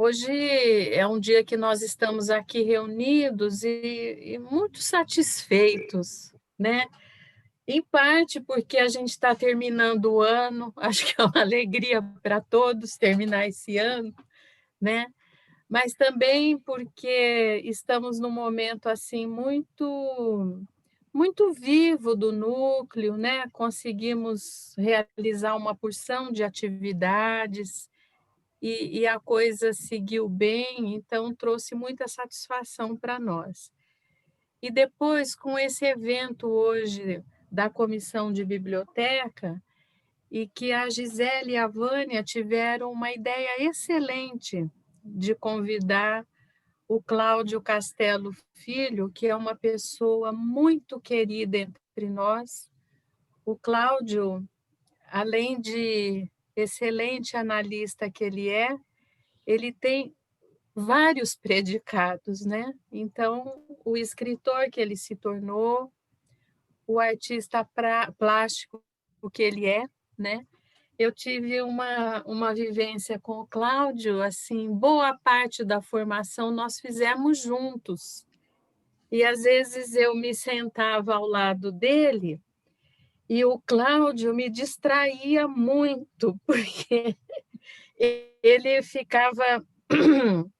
Hoje é um dia que nós estamos aqui reunidos e muito satisfeitos, né? Em parte porque a gente está terminando o ano, acho que é uma alegria para todos terminar esse ano, né? Mas também porque estamos num momento assim muito vivo do núcleo, né? Conseguimos realizar uma porção de atividades e a coisa seguiu bem, então trouxe muita satisfação para nós. E depois, com esse evento hoje da comissão de biblioteca, e que a Gisele e a Vânia tiveram uma ideia excelente de convidar o Cláudio Castelo Filho, que é uma pessoa muito querida entre nós. O Cláudio, além de excelente analista que ele tem vários predicados, né? Então, o escritor que ele se tornou, o artista plástico que ele é, né? Eu tive uma vivência com o Cláudio, assim, boa parte da formação nós fizemos juntos. E às vezes eu me sentava ao lado dele e o Cláudio me distraía muito, porque ele ficava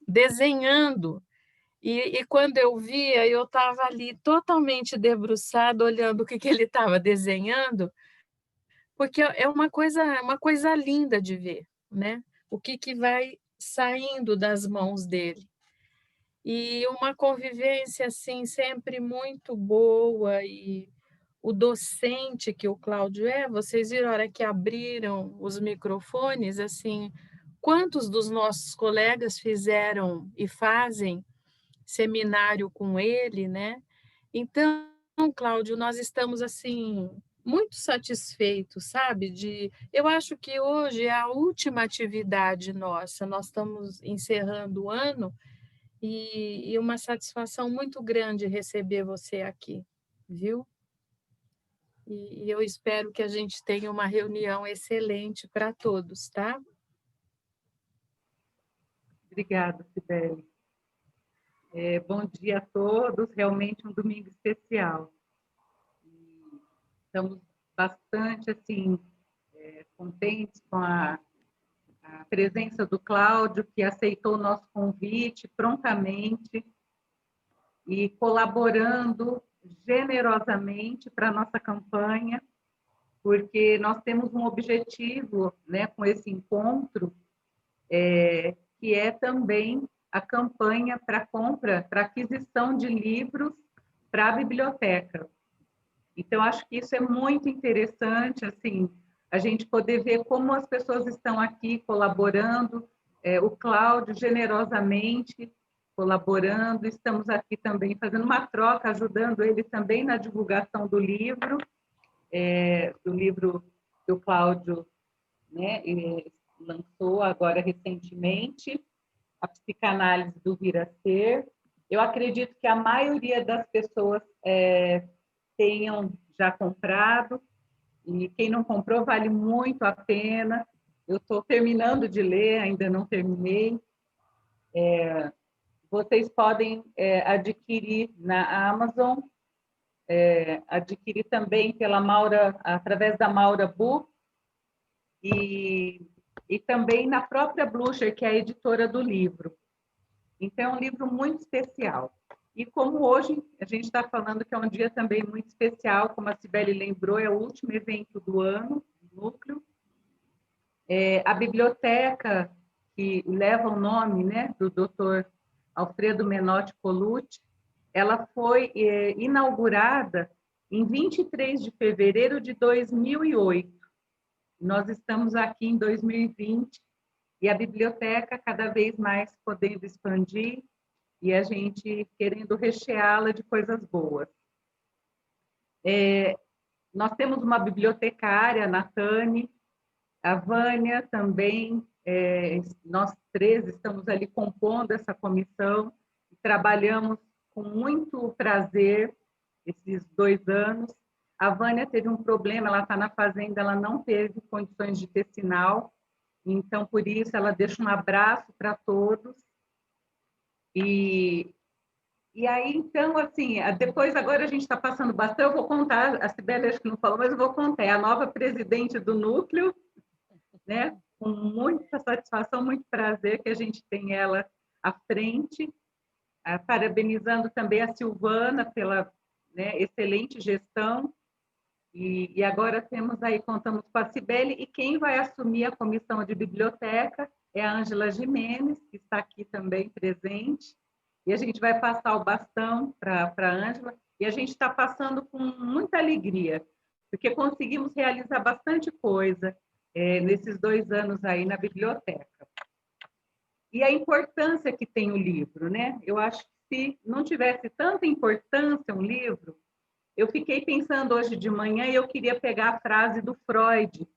desenhando. E quando eu via, eu estava ali totalmente debruçada, olhando o que, que ele estava desenhando, porque é uma coisa linda de ver, né? O que, que vai saindo das mãos dele. E uma convivência assim sempre muito boa e o docente que o Cláudio é, vocês viram a hora que abriram os microfones, assim, quantos dos nossos colegas fizeram e fazem seminário com ele, né? Então, Cláudio, nós estamos assim muito satisfeitos, sabe? Eu acho que hoje é a última atividade nossa. Nós estamos encerrando o ano e uma satisfação muito grande receber você aqui, viu? E eu espero que a gente tenha uma reunião excelente para todos, tá? Obrigada, Sibeli. Bom dia a todos, realmente um domingo especial. Estamos bastante assim, contentes com a presença do Cláudio, que aceitou o nosso convite prontamente e colaborando generosamente para a nossa campanha, porque nós temos um objetivo, né, com esse encontro, que é também a campanha para compra, para aquisição de livros para a biblioteca. Então, acho que isso é muito interessante, assim, a gente poder ver como as pessoas estão aqui colaborando, o Cláudio generosamente colaborando, estamos aqui também fazendo uma troca, ajudando ele também na divulgação do livro que o Cláudio, né, lançou agora recentemente, A Psicanálise do Vir a Ser. Eu acredito que a maioria das pessoas tenham já comprado, e quem não comprou vale muito a pena. Eu estou terminando de ler, ainda não terminei. Vocês podem adquirir na Amazon, adquirir também pela Maura, através da Maura Book, e também na própria Blucher, que é a editora do livro. Então, é um livro muito especial. E como hoje a gente está falando que é um dia também muito especial, como a Cibele lembrou, é o último evento do ano, do núcleo. A biblioteca, que leva o nome, né, do Dr. Alfredo Menotti Colucci, ela foi inaugurada em 23 de fevereiro de 2008. Nós estamos aqui em 2020 e a biblioteca cada vez mais podendo expandir e a gente querendo recheá-la de coisas boas. Nós temos uma bibliotecária, a Natane, a Vânia também, nós três estamos ali compondo essa comissão e trabalhamos com muito prazer esses 2 anos. A Vânia teve um problema, ela está na fazenda, ela não teve condições de ter sinal, Então, por isso, ela deixa um abraço para todos. E aí, então, assim, depois agora a gente está passando bastante, eu vou contar, a Cibele acho que não falou, mas eu vou contar, é a nova presidente do núcleo, né? Com muita satisfação, muito prazer que a gente tem ela à frente, parabenizando também a Silvana pela, né, excelente gestão, e agora temos aí, contamos com a Cibele, e quem vai assumir a comissão de biblioteca é a Ângela Jimenez, que está aqui também presente, e a gente vai passar o bastão para a Ângela, e a gente está passando com muita alegria, porque conseguimos realizar bastante coisa nesses 2 anos aí na biblioteca. E a importância que tem o livro, né? Eu acho que se não tivesse tanta importância um livro, eu fiquei pensando hoje de manhã e eu queria pegar a frase do Freud,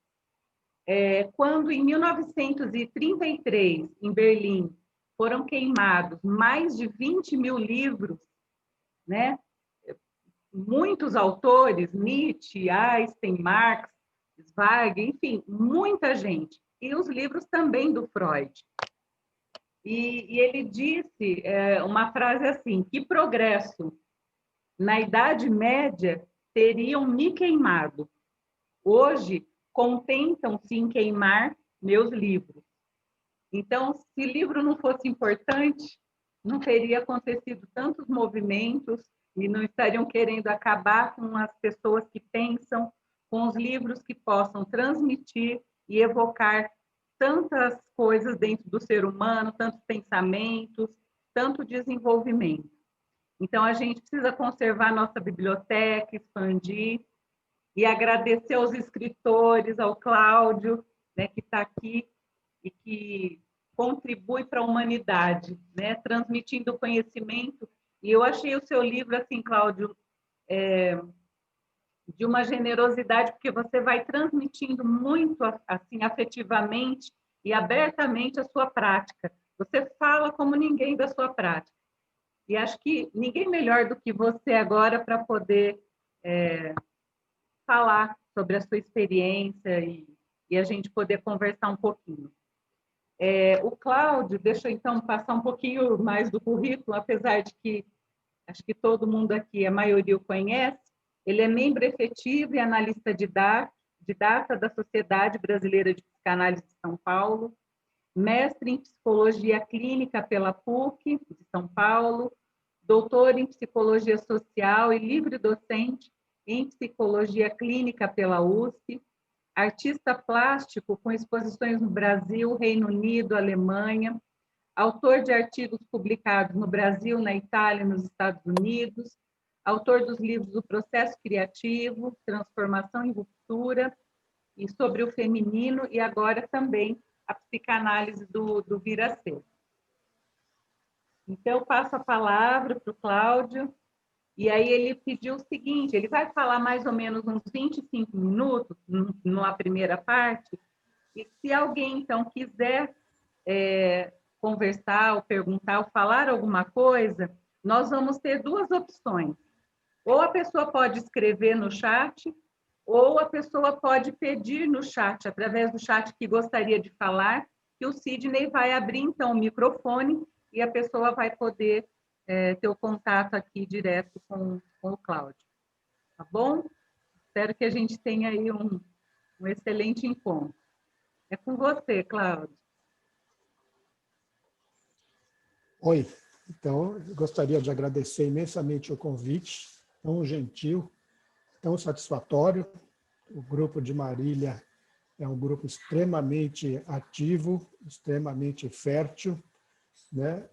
quando em 1933, em Berlim, foram queimados mais de 20 mil livros, né? Muitos autores, Nietzsche, Einstein, Marx, Zweig, enfim, muita gente. E os livros também do Freud. E ele disse uma frase assim, que progresso na Idade Média teriam me queimado. Hoje, contentam-se em queimar meus livros. Então, se livro não fosse importante, não teria acontecido tantos movimentos e não estariam querendo acabar com as pessoas que pensam, com os livros que possam transmitir e evocar tantas coisas dentro do ser humano, tantos pensamentos, tanto desenvolvimento. Então, a gente precisa conservar nossa biblioteca, expandir, e agradecer aos escritores, ao Cláudio, né, que está aqui e que contribui para a humanidade, né, transmitindo conhecimento. E eu achei o seu livro, assim, Cláudio, de uma generosidade, porque você vai transmitindo muito, assim, afetivamente e abertamente a sua prática. Você fala como ninguém da sua prática. E acho que ninguém melhor do que você agora para poder falar sobre a sua experiência e a gente poder conversar um pouquinho. O Cláudio, deixa eu então passar um pouquinho mais do currículo, apesar de que acho que todo mundo aqui, a maioria o conhece. Ele é membro efetivo e analista didata da Sociedade Brasileira de Psicanálise de São Paulo, mestre em Psicologia Clínica pela PUC de São Paulo, doutor em Psicologia Social e livre docente em Psicologia Clínica pela USP, artista plástico com exposições no Brasil, Reino Unido, Alemanha, autor de artigos publicados no Brasil, na Itália e nos Estados Unidos, autor dos livros O Processo Criativo, Transformação e Ruptura, e sobre o feminino, e agora também a psicanálise do vir a ser. Então, eu passo a palavra para o Cláudio, e aí ele pediu o seguinte, ele vai falar mais ou menos uns 25 minutos, numa primeira parte, e se alguém, então, quiser conversar, ou perguntar, ou falar alguma coisa, nós vamos ter 2 opções. Ou a pessoa pode escrever no chat, ou a pessoa pode pedir no chat, através do chat que gostaria de falar, que o Sidney vai abrir, então, o microfone e a pessoa vai poder ter o contato aqui direto com o Cláudio. Tá bom? Espero que a gente tenha aí um excelente encontro. É com você, Cláudio. Oi, então, eu gostaria de agradecer imensamente o convite, tão gentil, tão satisfatório. O grupo de Marília é um grupo extremamente ativo, extremamente fértil, né?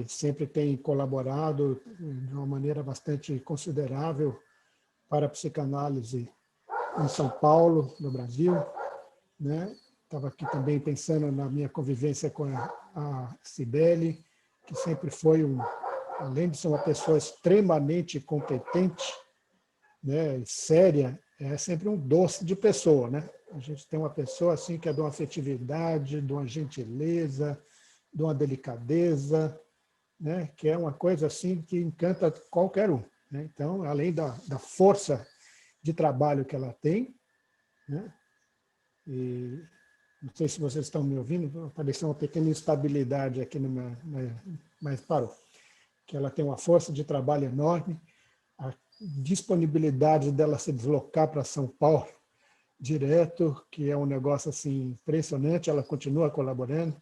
E sempre tem colaborado de uma maneira bastante considerável para a psicanálise em São Paulo, no Brasil, né? Estava aqui também pensando na minha convivência com a Cibele, que sempre foi, além de ser uma pessoa extremamente competente, né, séria, é sempre um doce de pessoa, né? A gente tem uma pessoa assim que é de uma afetividade, de uma gentileza, de uma delicadeza, né, que é uma coisa assim que encanta qualquer um, né? Então, além da força de trabalho que ela tem, né, Não sei se vocês estão me ouvindo, apareceu uma pequena instabilidade aqui, mas parou. Que ela tem uma força de trabalho enorme, a disponibilidade dela se deslocar para São Paulo direto, que é um negócio assim impressionante, ela continua colaborando,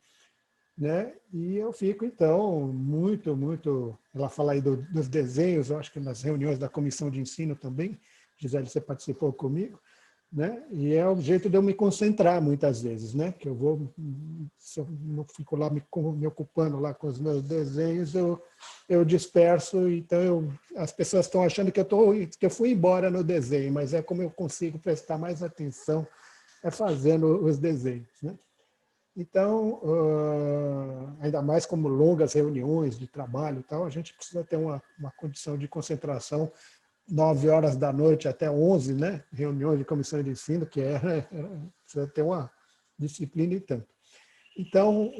né? E eu fico, então, muito... Ela fala aí dos desenhos, eu acho que nas reuniões da comissão de ensino também, Gisele, você participou comigo, né? E é o jeito de eu me concentrar muitas vezes, né? Que eu vou, se eu não fico lá me ocupando lá com os meus desenhos, eu disperso, então as pessoas estão achando que eu fui embora no desenho, mas é como eu consigo prestar mais atenção é fazendo os desenhos, né? Então, ainda mais como longas reuniões de trabalho e tal, a gente precisa ter uma condição de concentração 9 horas da noite até 11, né? Reuniões de comissão de ensino, que precisa ter uma disciplina e tanto. Então,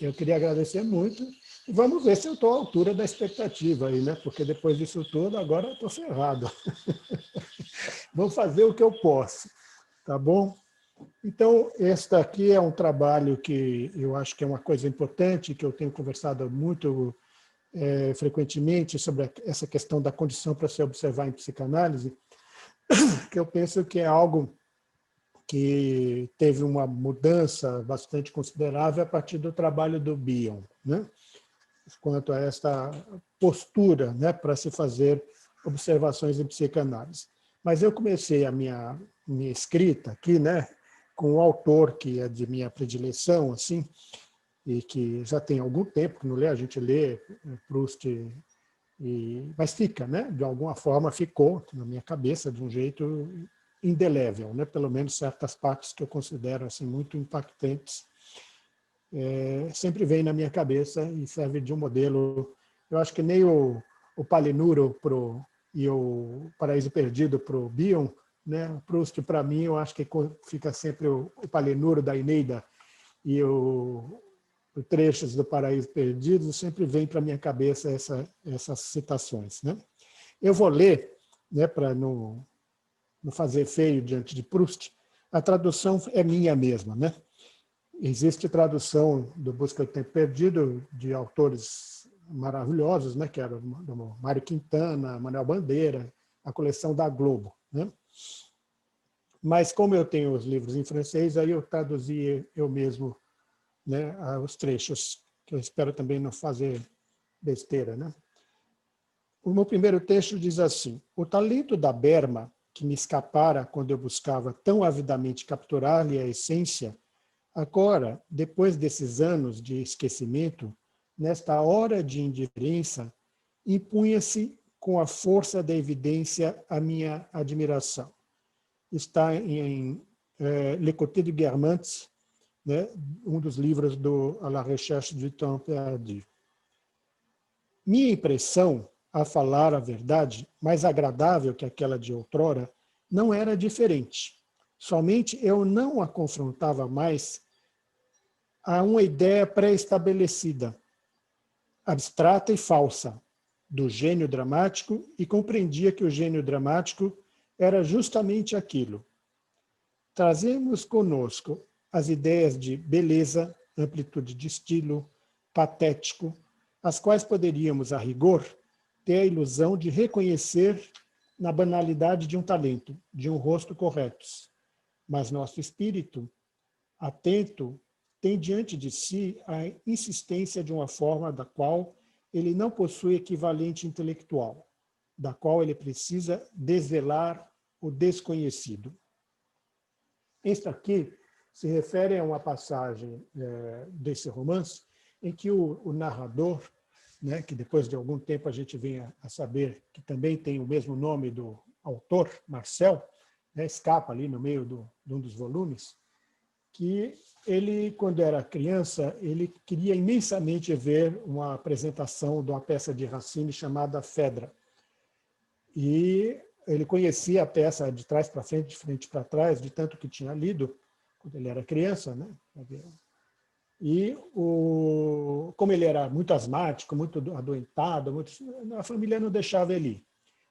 eu queria agradecer muito. E vamos ver se eu estou à altura da expectativa aí, né? Porque depois disso tudo, agora eu estou ferrado. Vou fazer o que eu posso, tá bom? Então, este aqui é um trabalho que eu acho que é uma coisa importante, que eu tenho conversado muito frequentemente sobre essa questão da condição para se observar em psicanálise, que eu penso que é algo que teve uma mudança bastante considerável a partir do trabalho do Bion, né? Quanto a esta postura, né, para se fazer observações em psicanálise. Mas eu comecei a minha escrita aqui, né, com um autor que é de minha predileção, assim, e que já tem algum tempo que não lê, a gente lê Proust, mas fica, né? De alguma forma ficou na minha cabeça de um jeito indelével, né? Pelo menos certas partes que eu considero assim, muito impactantes, sempre vem na minha cabeça e serve de um modelo. Eu acho que nem o Palinuro e o Paraíso Perdido para o Bion, né? O Proust, para mim, eu acho que fica sempre o Palinuro da Eneida e os trechos do Paraíso Perdido, sempre vem para a minha cabeça essas citações, né? Eu vou ler, né, para não fazer feio diante de Proust, a tradução é minha mesma, né? Existe tradução do Busca do Tempo Perdido de autores maravilhosos, né, que eram Mário Quintana, Manuel Bandeira, a coleção da Globo, né? Mas como eu tenho os livros em francês, aí eu traduzi eu mesmo, né, os trechos, que eu espero também não fazer besteira, né? O meu primeiro texto diz assim: o talento da berma, que me escapara quando eu buscava tão avidamente capturar-lhe a essência, agora, depois desses anos de esquecimento, nesta hora de indiferença, impunha-se com a força da evidência a minha admiração. Está em Le Côté de Guermantes, né, um dos livros do A la Recherche du Temps Perdu. Minha impressão, a falar a verdade, mais agradável que aquela de outrora, não era diferente. Somente eu não a confrontava mais a uma ideia pré-estabelecida, abstrata e falsa, do gênio dramático, e compreendia que o gênio dramático era justamente aquilo. Trazemos conosco as ideias de beleza, amplitude de estilo, patético, as quais poderíamos, a rigor, ter a ilusão de reconhecer na banalidade de um talento, de um rosto corretos. Mas nosso espírito, atento, tem diante de si a insistência de uma forma da qual ele não possui equivalente intelectual, da qual ele precisa desvelar o desconhecido. Este aqui se refere a uma passagem desse romance em que o narrador, né, que depois de algum tempo a gente vem a saber que também tem o mesmo nome do autor, Marcel, né, escapa ali no meio de um dos volumes, que ele, quando era criança, ele queria imensamente ver uma apresentação de uma peça de Racine chamada Fedra. E ele conhecia a peça de trás para frente, de frente para trás, de tanto que tinha lido, quando ele era criança, né? E como ele era muito asmático, muito adoentado, a família não deixava ele ir.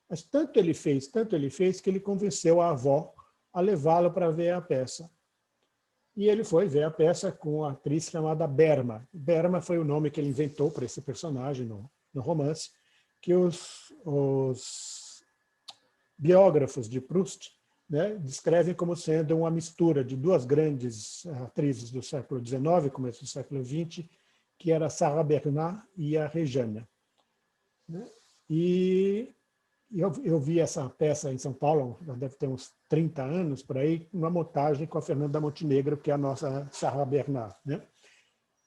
Mas tanto ele fez, que ele convenceu a avó a levá-lo para ver a peça. e ele foi ver a peça com a atriz chamada Berma. Berma foi o nome que ele inventou para esse personagem no romance, que os biógrafos de Proust, né, descrevem como sendo uma mistura de duas grandes atrizes do século XIX, começo do século XX, que era Sarah Bernhardt e a Rejane. Né? E eu vi essa peça em São Paulo, já deve ter uns 30 anos, por aí, uma montagem com a Fernanda Montenegro, que é a nossa Sarah Bernhardt. Né?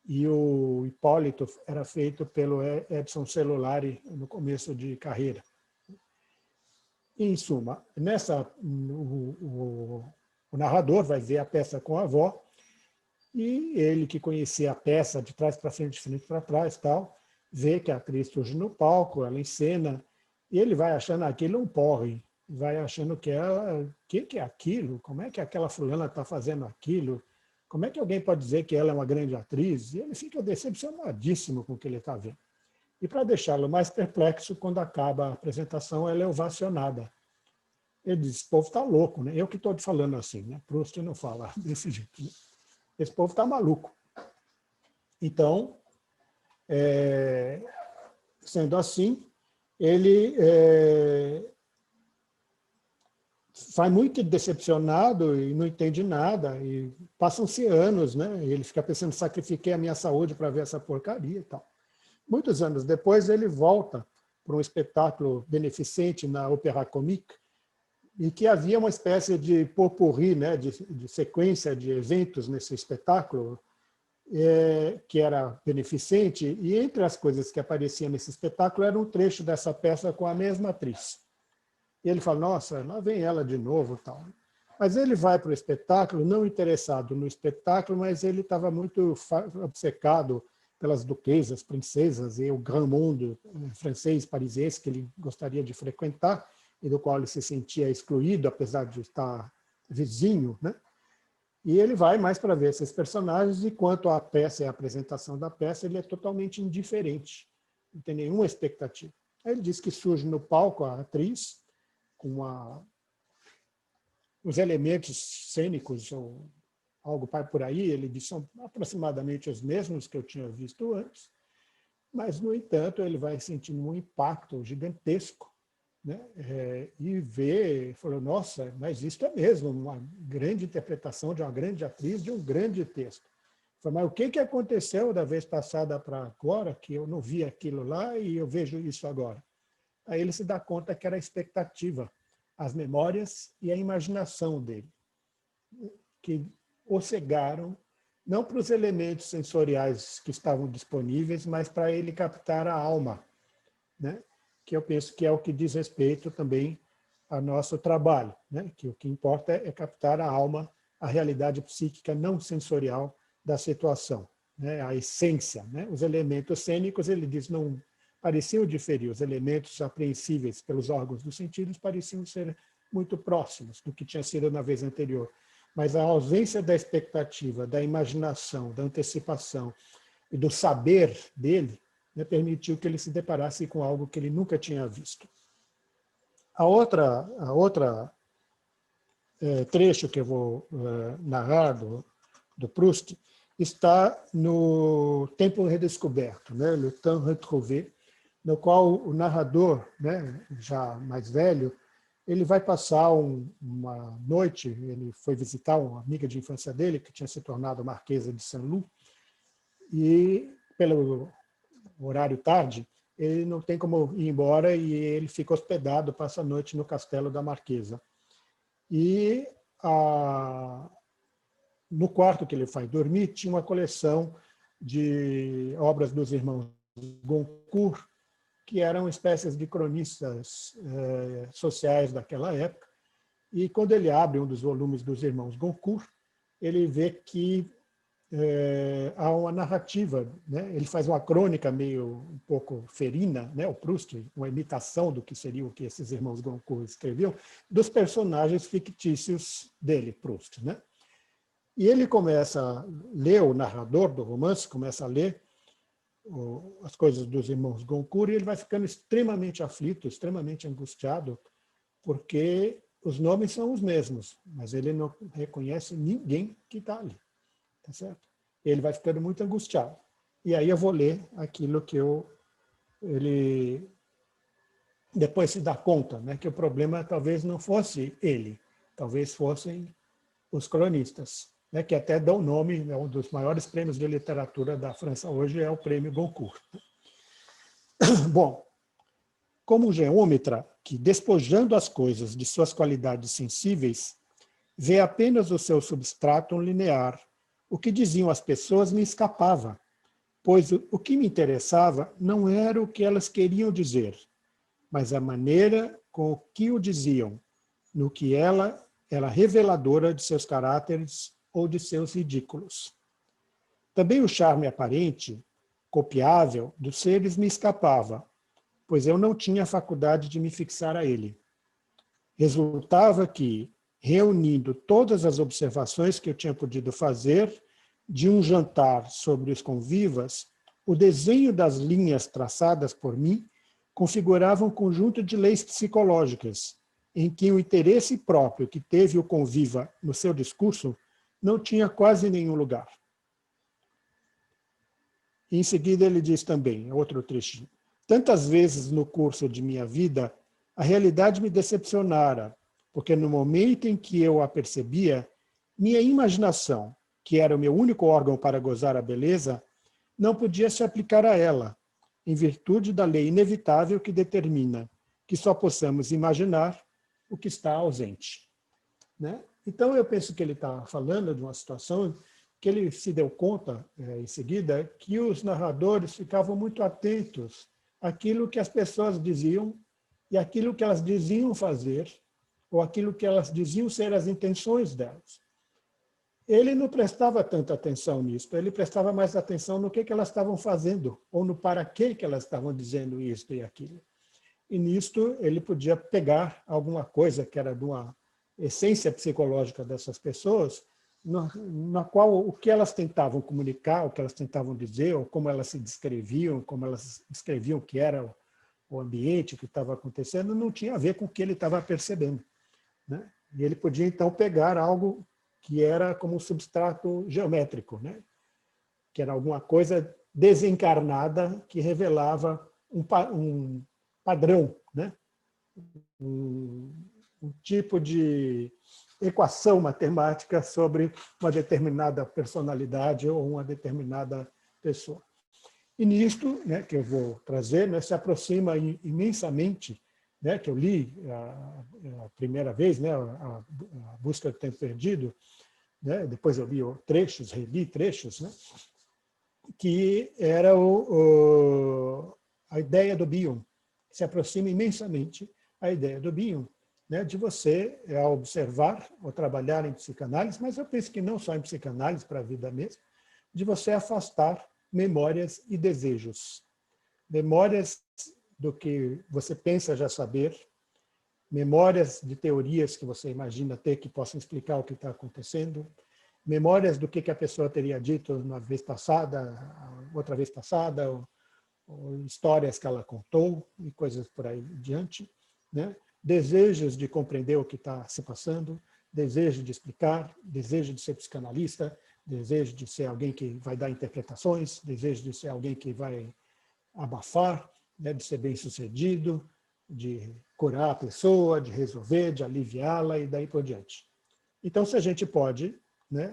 E o Hipólito era feito pelo Edson Celulari no começo de carreira. Em suma, o narrador vai ver a peça com a avó, e ele, que conhecia a peça de trás para frente, de frente para trás, tal, vê que a atriz surge no palco, ela encena, e ele vai achando aquilo um porre, vai achando que ela, que é aquilo? Como é que aquela fulana está fazendo aquilo? Como é que alguém pode dizer que ela é uma grande atriz? E ele fica decepcionadíssimo com o que ele está vendo. E para deixá-lo mais perplexo, quando acaba a apresentação, ela é ovacionada. Ele diz, esse povo está louco, né? Eu que estou falando assim, né? Proust não fala desse jeito. Né? Esse povo está maluco. Então, sendo assim, ele vai muito decepcionado e não entende nada. E passam-se anos, né? Ele fica pensando, sacrifiquei a minha saúde para ver essa porcaria e tal. Muitos anos depois, ele volta para um espetáculo beneficente na Opéra Comique, e que havia uma espécie de pot-pourri, né, de sequência de eventos nesse espetáculo, que era beneficente, e entre as coisas que apareciam nesse espetáculo era um trecho dessa peça com a mesma atriz. E ele fala, nossa, lá vem ela de novo. Tal. Mas ele vai para o espetáculo, não interessado no espetáculo, mas ele estava muito obcecado pelas duquesas, princesas e o grand monde francês, parisiense, que ele gostaria de frequentar, e do qual ele se sentia excluído, apesar de estar vizinho, né? E ele vai mais para ver esses personagens, e quanto à peça e à apresentação da peça, ele é totalmente indiferente, não tem nenhuma expectativa. Aí ele diz que surge no palco a atriz, com os elementos cênicos, ou algo por aí, ele diz, são aproximadamente os mesmos que eu tinha visto antes, mas, no entanto, ele vai sentindo um impacto gigantesco, né? E vê, falou, nossa, mas isso é mesmo uma grande interpretação de uma grande atriz, de um grande texto. Falei, mas o que aconteceu da vez passada para agora, que eu não vi aquilo lá e eu vejo isso agora? Aí ele se dá conta que era a expectativa, as memórias e a imaginação dele, que o cegaram, não para os elementos sensoriais que estavam disponíveis, mas para ele captar a alma, né? Que eu penso que é o que diz respeito também ao nosso trabalho, né? Que o que importa é captar a alma, a realidade psíquica não sensorial da situação, né? A essência, né? Os elementos cênicos, ele diz, não pareciam diferir, os elementos apreensíveis pelos órgãos dos sentidos pareciam ser muito próximos do que tinha sido na vez anterior, mas a ausência da expectativa, da imaginação, da antecipação e do saber dele, né, permitiu que ele se deparasse com algo que ele nunca tinha visto. A outra trecho que eu vou narrar do Proust está no Tempo Redescoberto, né, Le Temps Retrouvé, no qual o narrador, né, já mais velho, ele vai passar uma noite, ele foi visitar uma amiga de infância dele, que tinha se tornado Marquesa de Saint-Loup, e pelo horário tarde, ele não tem como ir embora e ele fica hospedado, passa a noite no castelo da Marquesa. E no quarto que ele vai dormir, tinha uma coleção de obras dos irmãos Goncourt, que eram espécies de cronistas sociais daquela época. E quando ele abre um dos volumes dos irmãos Goncourt, ele vê que há uma narrativa, né? Ele faz uma crônica meio um pouco ferina, né? O Proust, uma imitação do que seria o que esses irmãos Goncourt escreviam, dos personagens fictícios dele, Proust, né? E ele começa a ler, o narrador do romance começa a ler as coisas dos irmãos Goncourt, e ele vai ficando extremamente aflito, extremamente angustiado, porque os nomes são os mesmos, mas ele não reconhece ninguém que está ali. tá certo? Ele vai ficando muito angustiado. E aí eu vou ler aquilo que ele depois se dá conta, né, que o problema talvez não fosse ele, talvez fossem os cronistas, né, que até dão nome, né, um dos maiores prêmios de literatura da França hoje é o Prêmio Goncourt. Bom, como um geômetra que, despojando as coisas de suas qualidades sensíveis, vê apenas o seu substrato linear, o que diziam as pessoas me escapava, pois o que me interessava não era o que elas queriam dizer, mas a maneira com que o diziam, no que ela era reveladora de seus caráteres ou de seus ridículos. Também o charme aparente, copiável, dos seres me escapava, pois eu não tinha a faculdade de me fixar a ele. Resultava que, reunindo todas as observações que eu tinha podido fazer de um jantar sobre os convivas, o desenho das linhas traçadas por mim configurava um conjunto de leis psicológicas, em que o interesse próprio que teve o conviva no seu discurso não tinha quase nenhum lugar. E em seguida ele diz também, outro trechinho, tantas vezes no curso de minha vida, a realidade me decepcionara, porque no momento em que eu a percebia, minha imaginação, que era o meu único órgão para gozar a beleza, não podia se aplicar a ela, em virtude da lei inevitável que determina que só possamos imaginar o que está ausente. Né? Então, eu penso que ele está falando de uma situação que ele se deu conta, em seguida, que os narradores ficavam muito atentos àquilo que as pessoas diziam e àquilo que elas diziam fazer, ou aquilo que elas diziam ser as intenções delas. Ele não prestava tanta atenção nisso, ele prestava mais atenção no que elas estavam fazendo, ou no para que elas estavam dizendo isto e aquilo. E nisto ele podia pegar alguma coisa que era de uma essência psicológica dessas pessoas, na qual o que elas tentavam comunicar, o que elas tentavam dizer, ou como elas se descreviam, como elas descreviam o que era o ambiente, o que estava acontecendo, não tinha a ver com o que ele estava percebendo. Né? E ele podia, então, pegar algo que era como um substrato geométrico, né? Que era alguma coisa desencarnada que revelava um padrão, né? um tipo de equação matemática sobre uma determinada personalidade ou uma determinada pessoa. E nisto, né, que eu vou trazer, né, se aproxima imensamente, né, que eu li a primeira vez, né, a Busca do Tempo Perdido, né, depois eu li trechos, reli trechos, né, que era a ideia do Bion, que se aproxima imensamente a ideia do Bion, né, de você, ao observar ou trabalhar em psicanálise, mas eu penso que não só em psicanálise, para a vida mesmo, de você afastar memórias e desejos. Memórias do que você pensa já saber, memórias de teorias que você imagina ter que possam explicar o que está acontecendo, memórias do que a pessoa teria dito uma vez passada, outra vez passada, ou histórias que ela contou e coisas por aí diante, né? Desejos de compreender o que está se passando, desejo de explicar, desejo de ser psicanalista, desejo de ser alguém que vai dar interpretações, desejo de ser alguém que vai abafar, né, de ser bem-sucedido, de curar a pessoa, de resolver, de aliviá-la e daí por diante. Então, se a gente pode, né,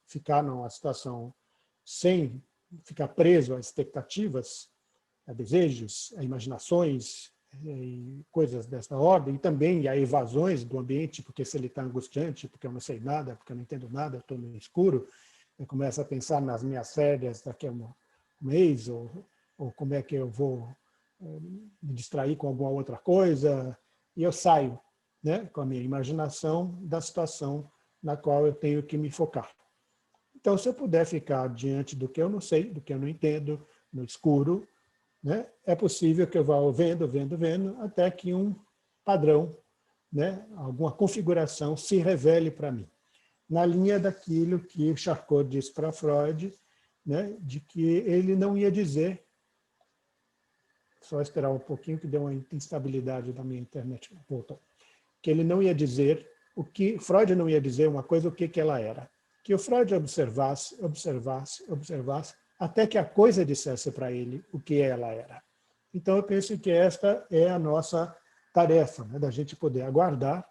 ficar numa situação sem ficar preso a expectativas, a desejos, a imaginações e coisas dessa ordem, e também a evasões do ambiente, porque se ele está angustiante, porque eu não sei nada, porque eu não entendo nada, eu estou no escuro, eu começo a pensar nas minhas férias daqui a um mês, ou como é que eu vou me distrair com alguma outra coisa, e eu saio, né, com a minha imaginação da situação na qual eu tenho que me focar. Então, se eu puder ficar diante do que eu não sei, do que eu não entendo, no escuro, né, é possível que eu vá vendo, até que um padrão, né, alguma configuração se revele para mim. Na linha daquilo que Charcot disse para Freud, né, de que ele não ia dizer, só esperar um pouquinho que deu uma instabilidade na minha internet, voltou, que ele não ia dizer, Freud não ia dizer uma coisa o que ela era, que o Freud observasse, até que a coisa dissesse para ele o que ela era. Então, eu penso que esta é a nossa tarefa, né, da gente poder aguardar,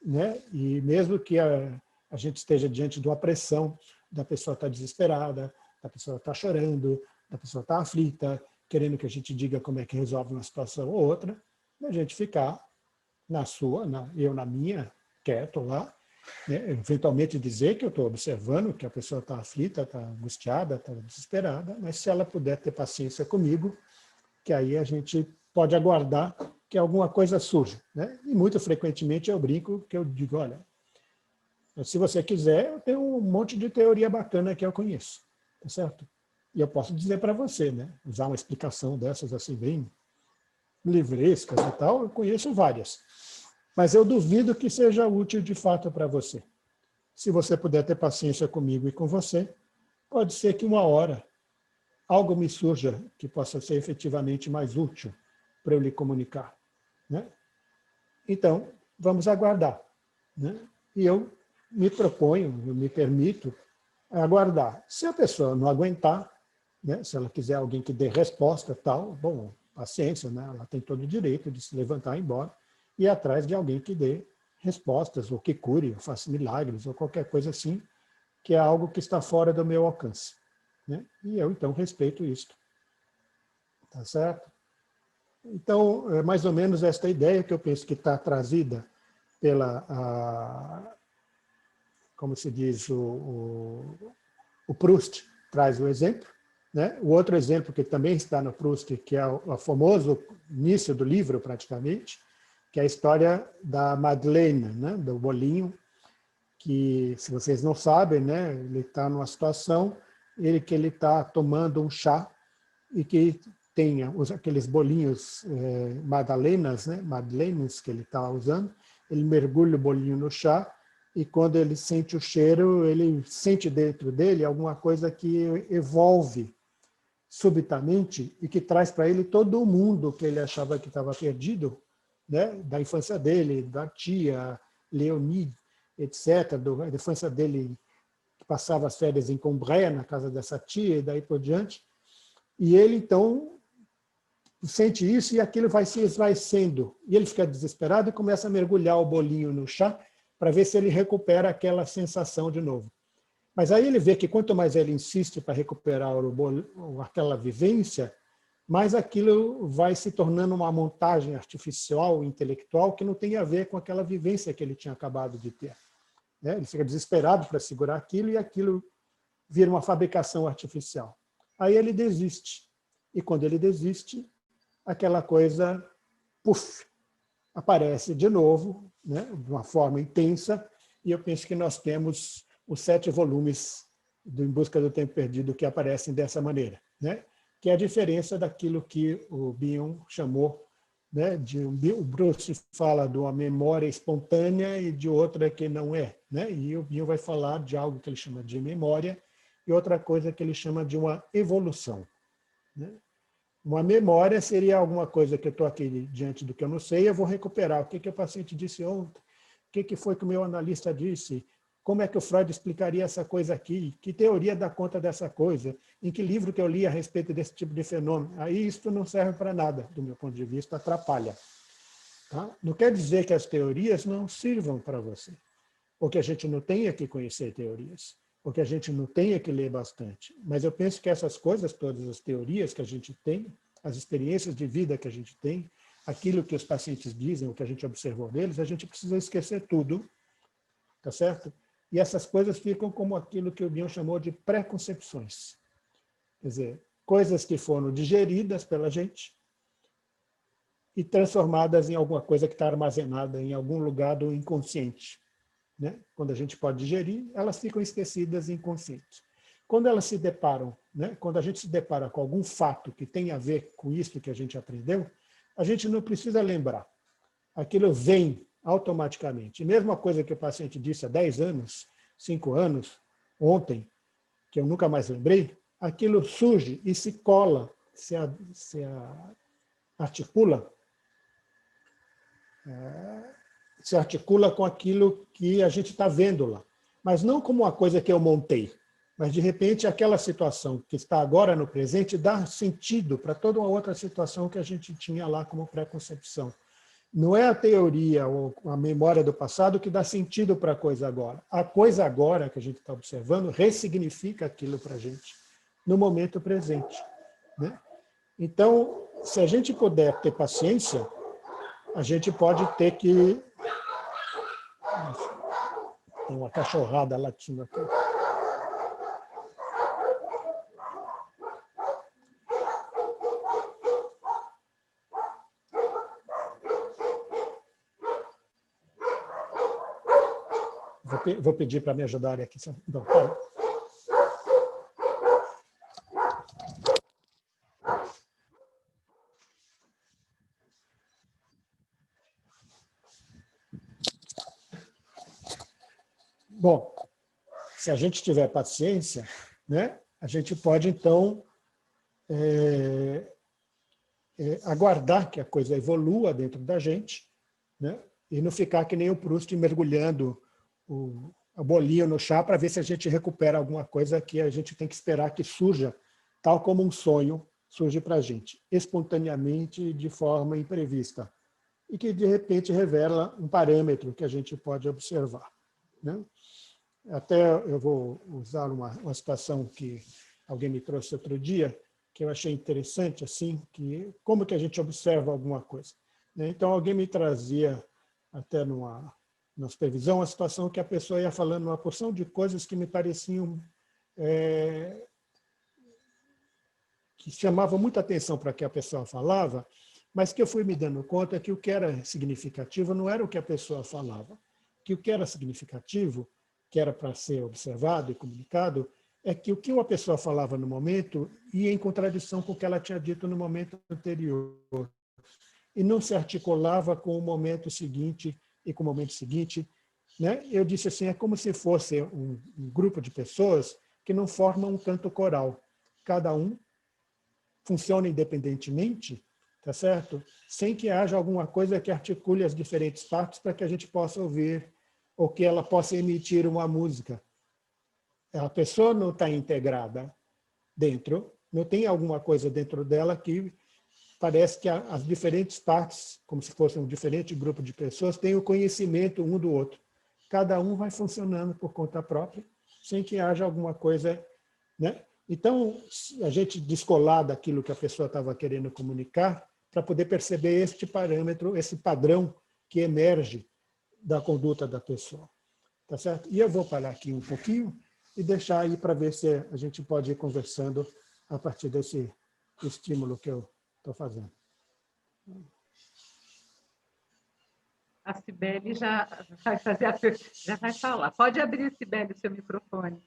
né, e mesmo que a gente esteja diante de uma pressão, da pessoa estar desesperada, da pessoa estar chorando, da pessoa estar aflita, querendo que a gente diga como é que resolve uma situação ou outra, a gente ficar na sua, eu na minha, quieto lá, né, eventualmente dizer que eu estou observando que a pessoa está aflita, está angustiada, está desesperada, mas se ela puder ter paciência comigo, que aí a gente pode aguardar que alguma coisa surja, né? E muito frequentemente eu brinco que eu digo, olha, se você quiser, eu tenho um monte de teoria bacana que eu conheço, tá certo? E eu posso dizer para você, né? Usar uma explicação dessas assim bem livrescas e tal, eu conheço várias. Mas eu duvido que seja útil de fato para você. Se você puder ter paciência comigo e com você, pode ser que uma hora algo me surja que possa ser efetivamente mais útil para eu lhe comunicar, né? Então, vamos aguardar, né? E eu me proponho, eu me permito aguardar. Se a pessoa não aguentar, né, se ela quiser alguém que dê resposta, tal, bom, paciência, né? Ela tem todo o direito de se levantar e ir embora e ir atrás de alguém que dê respostas, ou que cure, ou faça milagres, ou qualquer coisa assim, que é algo que está fora do meu alcance, né? E eu, então, respeito isso. Tá certo? Então, é mais ou menos esta ideia que eu penso que está trazida pela, como se diz, o Proust traz o exemplo, né? O outro exemplo que também está no Proust, que é o famoso início do livro, praticamente, que é a história da Madeleine, né? Do bolinho, que, se vocês não sabem, né? Ele está numa situação que ele está tomando um chá e que tem aqueles bolinhos madalenas, né? Madeleines que ele está usando, ele mergulha o bolinho no chá e quando ele sente o cheiro, ele sente dentro dele alguma coisa que evolve subitamente e que traz para ele todo o mundo que ele achava que estava perdido, né? Da infância dele, da tia Leonie, etc., da infância dele, que passava as férias em Combray, na casa dessa tia, e daí por diante. E ele, então, sente isso e aquilo vai se esvaecendo. E ele fica desesperado e começa a mergulhar o bolinho no chá para ver se ele recupera aquela sensação de novo. Mas aí ele vê que quanto mais ele insiste para recuperar aquela vivência, mais aquilo vai se tornando uma montagem artificial, intelectual, que não tem a ver com aquela vivência que ele tinha acabado de ter. Ele fica desesperado para segurar aquilo e aquilo vira uma fabricação artificial. Aí ele desiste. E quando ele desiste, aquela coisa, puf, aparece de novo, né, de uma forma intensa, e eu penso que nós temos os 7 volumes do Em Busca do Tempo Perdido que aparecem dessa maneira, né, que é a diferença daquilo que o Bion chamou, né, o Bruce fala de uma memória espontânea e de outra que não é, né, e o Bion vai falar de algo que ele chama de memória e outra coisa que ele chama de uma evolução, né? Uma memória seria alguma coisa que eu estou aqui diante do que eu não sei, eu vou recuperar. O que o paciente disse ontem? O que foi que o meu analista disse? Como é que o Freud explicaria essa coisa aqui? Que teoria dá conta dessa coisa? Em que livro que eu li a respeito desse tipo de fenômeno? Aí isso não serve para nada, do meu ponto de vista, atrapalha. Tá? Não quer dizer que as teorias não sirvam para você, ou que a gente não tenha que conhecer teorias, ou que a gente não tenha que ler bastante. Mas eu penso que essas coisas, todas as teorias que a gente tem, as experiências de vida que a gente tem, aquilo que os pacientes dizem, o que a gente observou deles, a gente precisa esquecer tudo, tá certo? E essas coisas ficam como aquilo que o Bion chamou de preconcepções. Quer dizer, coisas que foram digeridas pela gente e transformadas em alguma coisa que está armazenada em algum lugar do inconsciente. Né? Quando a gente pode digerir, elas ficam esquecidas e inconscientes. Quando elas se deparam, né? Quando a gente se depara com algum fato que tem a ver com isso que a gente aprendeu, a gente não precisa lembrar. Aquilo vem automaticamente. E mesmo a coisa que o paciente disse há 10 anos, 5 anos, ontem, que eu nunca mais lembrei, aquilo surge e se cola, se articula, se articula com aquilo que a gente está vendo lá. mas não como uma coisa que eu montei, mas, de repente, aquela situação que está agora no presente dá sentido para toda uma outra situação que a gente tinha lá como pré-concepção. Não é a teoria ou a memória do passado que dá sentido para a coisa agora. A coisa agora que a gente está observando ressignifica aquilo para a gente no momento presente, né? Então, se a gente puder ter paciência, a gente pode ter que... Tem uma cachorrada latindo aqui. Vou pedir para me ajudarem aqui. Então, tá. Bom, se a gente tiver paciência, né, a gente pode, então, aguardar que a coisa evolua dentro da gente, né, e não ficar que nem o Proust mergulhando o bolinho no chá para ver se a gente recupera alguma coisa que a gente tem que esperar que surja, tal como um sonho surge para a gente, espontaneamente, de forma imprevista, e que, de repente, revela um parâmetro que a gente pode observar, né? Até eu vou usar uma situação que alguém me trouxe outro dia, que eu achei interessante, assim, que como que a gente observa alguma coisa, né? Então, alguém me trazia, até na supervisão, a situação que a pessoa ia falando uma porção de coisas que me pareciam que chamavam muita atenção para o que a pessoa falava, mas que eu fui me dando conta que o que era significativo não era o que a pessoa falava, que o que era significativo, que era para ser observado e comunicado, é que o que uma pessoa falava no momento ia em contradição com o que ela tinha dito no momento anterior, e não se articulava com o momento seguinte e com o momento seguinte, né? Eu disse assim, é como se fosse um grupo de pessoas que não formam um canto coral. Cada um funciona independentemente, tá certo? Sem que haja alguma coisa que articule as diferentes partes para que a gente possa ouvir ou que ela possa emitir uma música. A pessoa não está integrada dentro, não tem alguma coisa dentro dela que parece que as diferentes partes, como se fosse um diferente grupo de pessoas, têm o conhecimento um do outro. Cada um vai funcionando por conta própria, sem que haja alguma coisa, né? Então, a gente descolar daquilo que a pessoa estava querendo comunicar, para poder perceber este parâmetro, esse padrão que emerge da conduta da pessoa. Tá certo? E eu vou parar aqui um pouquinho e deixar aí para ver se a gente pode ir conversando a partir desse estímulo que eu estou fazendo. A Cibele já vai fazer já vai falar. Pode abrir, Cibele, o seu microfone.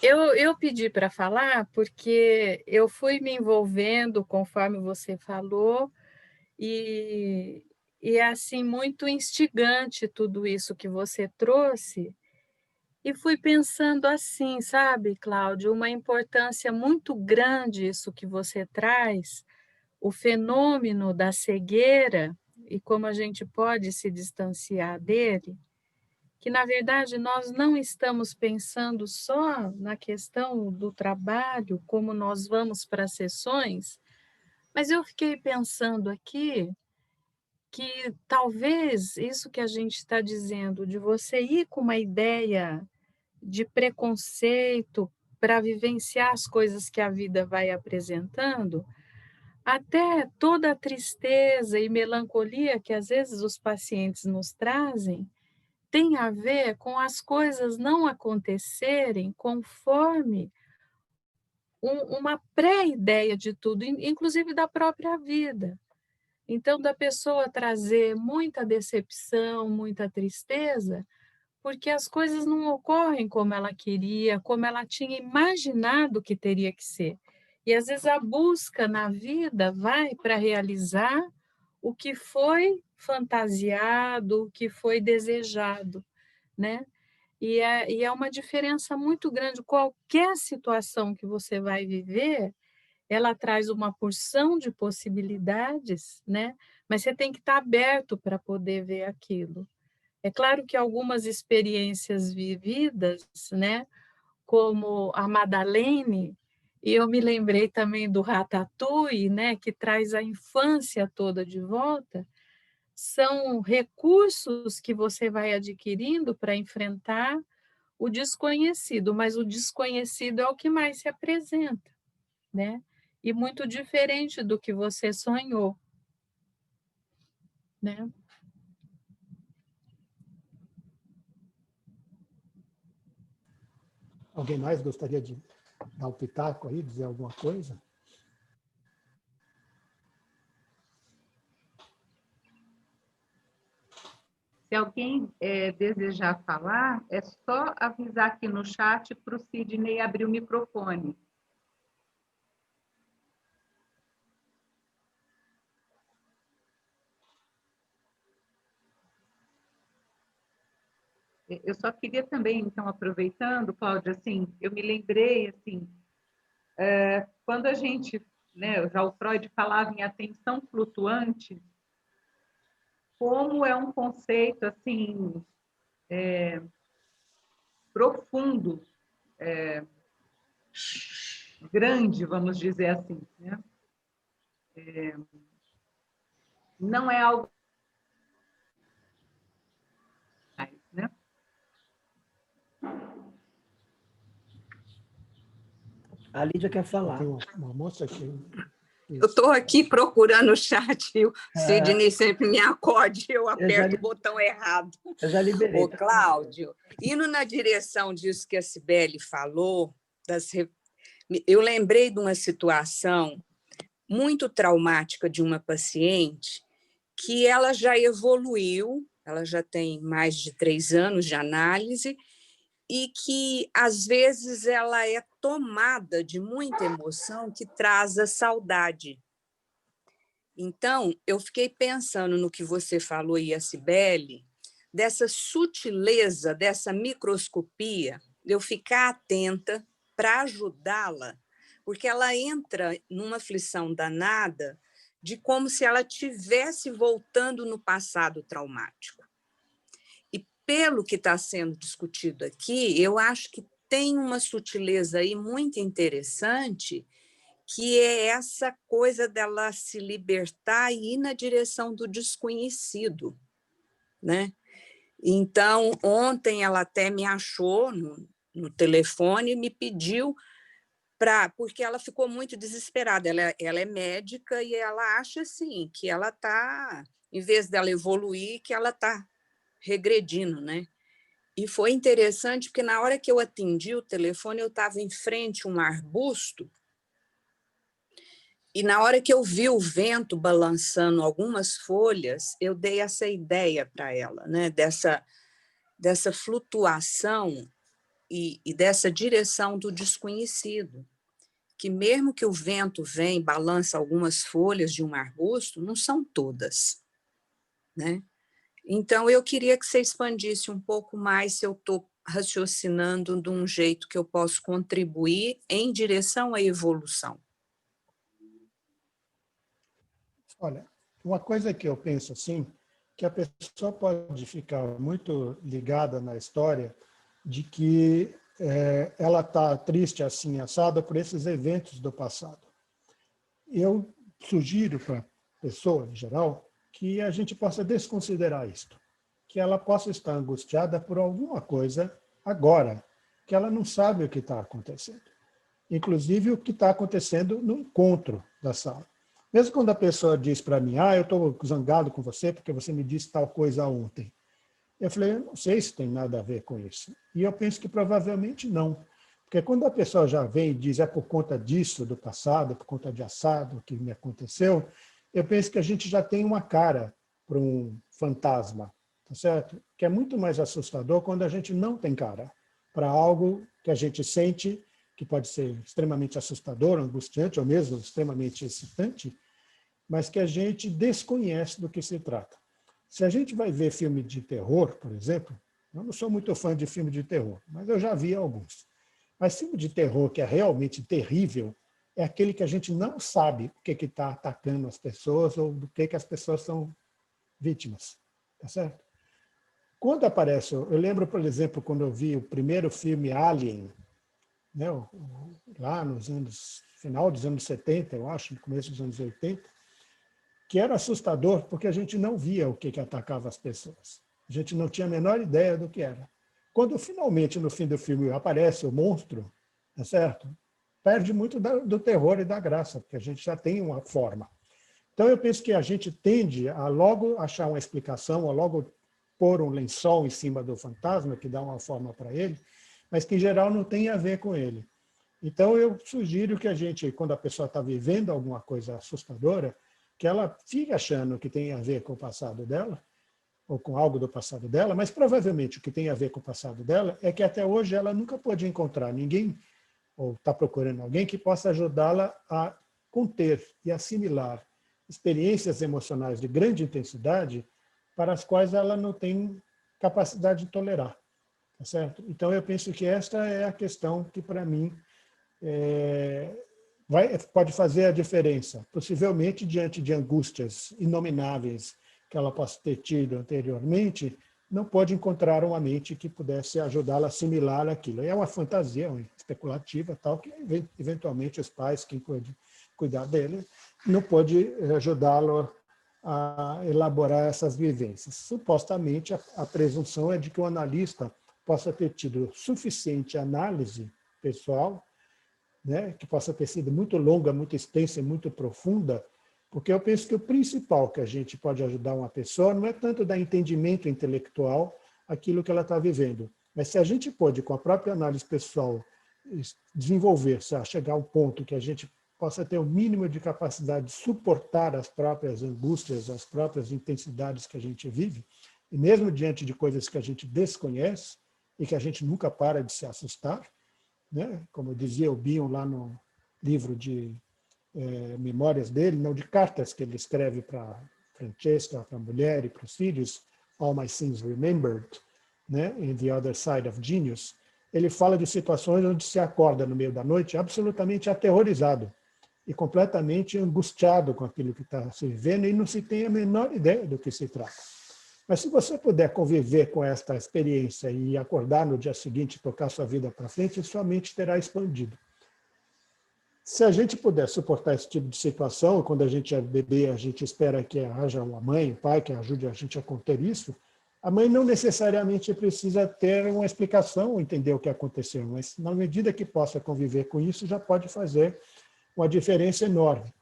Eu pedi para falar porque eu fui me envolvendo conforme você falou e é assim muito instigante tudo isso que você trouxe e fui pensando assim, sabe, Cláudio, uma importância muito grande isso que você traz, o fenômeno da cegueira e como a gente pode se distanciar dele, que, na verdade, nós não estamos pensando só na questão do trabalho, como nós vamos para as sessões, mas eu fiquei pensando aqui que talvez isso que a gente está dizendo, de você ir com uma ideia de preconceito para vivenciar as coisas que a vida vai apresentando, até toda a tristeza e melancolia que às vezes os pacientes nos trazem, tem a ver com as coisas não acontecerem conforme uma pré-ideia de tudo, inclusive da própria vida. Então, da pessoa trazer muita decepção, muita tristeza, porque as coisas não ocorrem como ela queria, como ela tinha imaginado que teria que ser. E às vezes a busca na vida vai para realizar o que foi fantasiado, o que foi desejado, né? E é uma diferença muito grande. Qualquer situação que você vai viver, ela traz uma porção de possibilidades, né, mas você tem que estar aberto para poder ver aquilo. É claro que algumas experiências vividas, né, como a Madeleine, e eu me lembrei também do Ratatouille, né, que traz a infância toda de volta, são recursos que você vai adquirindo para enfrentar o desconhecido, mas o desconhecido é o que mais se apresenta, né? E muito diferente do que você sonhou, né? Alguém mais gostaria de dar um pitaco aí, dizer alguma coisa? Se alguém desejar falar, é só avisar aqui no chat para o Sidney abrir o microfone. Eu só queria também, então, aproveitando, Cláudia, assim, eu me lembrei, assim, quando a gente, né, já o Freud falava em atenção flutuante, como é um conceito, assim, profundo, grande, vamos dizer assim, né? Não é algo mais, né? A Lídia quer falar. Tem uma moça que... Eu estou aqui procurando o chat e o Sidney sempre me acode, eu aperto li- o botão errado. Eu já liberei. Ô, Cláudio, indo na direção disso que a Cibele falou, eu lembrei de uma situação muito traumática de uma paciente que ela já evoluiu, ela já tem mais de 3 anos de análise, e que, às vezes, ela é tomada de muita emoção que traz a saudade. Então, eu fiquei pensando no que você falou, e a Cibele, dessa sutileza, dessa microscopia, de eu ficar atenta para ajudá-la, porque ela entra numa aflição danada de como se ela estivesse voltando no passado traumático. Pelo que está sendo discutido aqui, eu acho que tem uma sutileza aí muito interessante, que é essa coisa dela se libertar e ir na direção do desconhecido, né? Então, ontem ela até me achou no telefone e me pediu porque ela ficou muito desesperada. Ela é médica e ela acha assim que ela está, em vez dela evoluir, que ela está regredindo, né? E foi interessante porque na hora que eu atendi o telefone, eu estava em frente a um arbusto e na hora que eu vi o vento balançando algumas folhas, eu dei essa ideia para ela, né? Dessa flutuação e dessa direção do desconhecido, que mesmo que o vento venha e balança algumas folhas de um arbusto, não são todas, né? Então, eu queria que você expandisse um pouco mais se eu estou raciocinando de um jeito que eu posso contribuir em direção à evolução. Olha, uma coisa que eu penso assim, que a pessoa pode ficar muito ligada na história de que ela está triste, assim, assada por esses eventos do passado. Eu sugiro para a pessoa, em geral, que a gente possa desconsiderar isto, que ela possa estar angustiada por alguma coisa agora, que ela não sabe o que está acontecendo. Inclusive o que está acontecendo no encontro da sala. Mesmo quando a pessoa diz para mim, eu estou zangado com você porque você me disse tal coisa ontem. Eu falei, eu não sei se tem nada a ver com isso. E eu penso que provavelmente não. Porque quando a pessoa já vem e diz, é por conta disso, do passado, por conta de assado que me aconteceu, eu penso que a gente já tem uma cara para um fantasma, tá certo? Que é muito mais assustador quando a gente não tem cara para algo que a gente sente, que pode ser extremamente assustador, angustiante, ou mesmo extremamente excitante, mas que a gente desconhece do que se trata. Se a gente vai ver filme de terror, por exemplo, Eu não sou muito fã de filme de terror, mas eu já vi alguns. Mas filme de terror que é realmente terrível é aquele que a gente não sabe o que está atacando as pessoas ou do que as pessoas são vítimas. Tá certo? Quando aparece, eu lembro, por exemplo, quando eu vi o primeiro filme Alien, né, lá nos anos, final dos anos 70, eu acho, no começo dos anos 80, que era assustador porque a gente não via o que atacava as pessoas. A gente não tinha a menor ideia do que era. Quando finalmente, no fim do filme, aparece o monstro, tá certo? Perde muito do terror e da graça, porque a gente já tem uma forma. Então, eu penso que a gente tende a logo achar uma explicação, a logo pôr um lençol em cima do fantasma, que dá uma forma para ele, mas que, em geral, não tem a ver com ele. Então, eu sugiro que a gente, quando a pessoa está vivendo alguma coisa assustadora, que ela fique achando que tem a ver com o passado dela, ou com algo do passado dela, mas provavelmente o que tem a ver com o passado dela é que até hoje ela nunca pôde encontrar ninguém, ou está procurando alguém que possa ajudá-la a conter e assimilar experiências emocionais de grande intensidade para as quais ela não tem capacidade de tolerar. Tá certo? Então, eu penso que esta é a questão que, para mim, pode fazer a diferença, possivelmente diante de angústias inomináveis que ela possa ter tido anteriormente, não pode encontrar uma mente que pudesse ajudá-la a assimilar aquilo. É uma fantasia especulativa, tal, que eventualmente os pais, quem pode cuidar dele, não pode ajudá-lo a elaborar essas vivências. Supostamente, a presunção é de que o analista possa ter tido suficiente análise pessoal, né, que possa ter sido muito longa, muito extensa e muito profunda, porque eu penso que o principal que a gente pode ajudar uma pessoa não é tanto dar entendimento intelectual aquilo que ela está vivendo, mas se a gente pode, com a própria análise pessoal, desenvolver-se a chegar ao ponto que a gente possa ter o mínimo de capacidade de suportar as próprias angústias, as próprias intensidades que a gente vive, e mesmo diante de coisas que a gente desconhece e que a gente nunca para de se assustar, né? Como dizia o Bion lá no livro de memórias dele, não, de cartas que ele escreve para Francesca, para a mulher e para os filhos, All My Sins Remembered, né? In the Other Side of Genius, ele fala de situações onde se acorda no meio da noite absolutamente aterrorizado e completamente angustiado com aquilo que está se vivendo e não se tem a menor ideia do que se trata. Mas se você puder conviver com esta experiência e acordar no dia seguinte e tocar sua vida para frente, sua mente terá expandido. Se a gente puder suportar esse tipo de situação, quando a gente é bebê, a gente espera que haja uma mãe, um pai que ajude a gente a conter isso, a mãe não necessariamente precisa ter uma explicação ou entender o que aconteceu, mas na medida que possa conviver com isso, já pode fazer uma diferença enorme.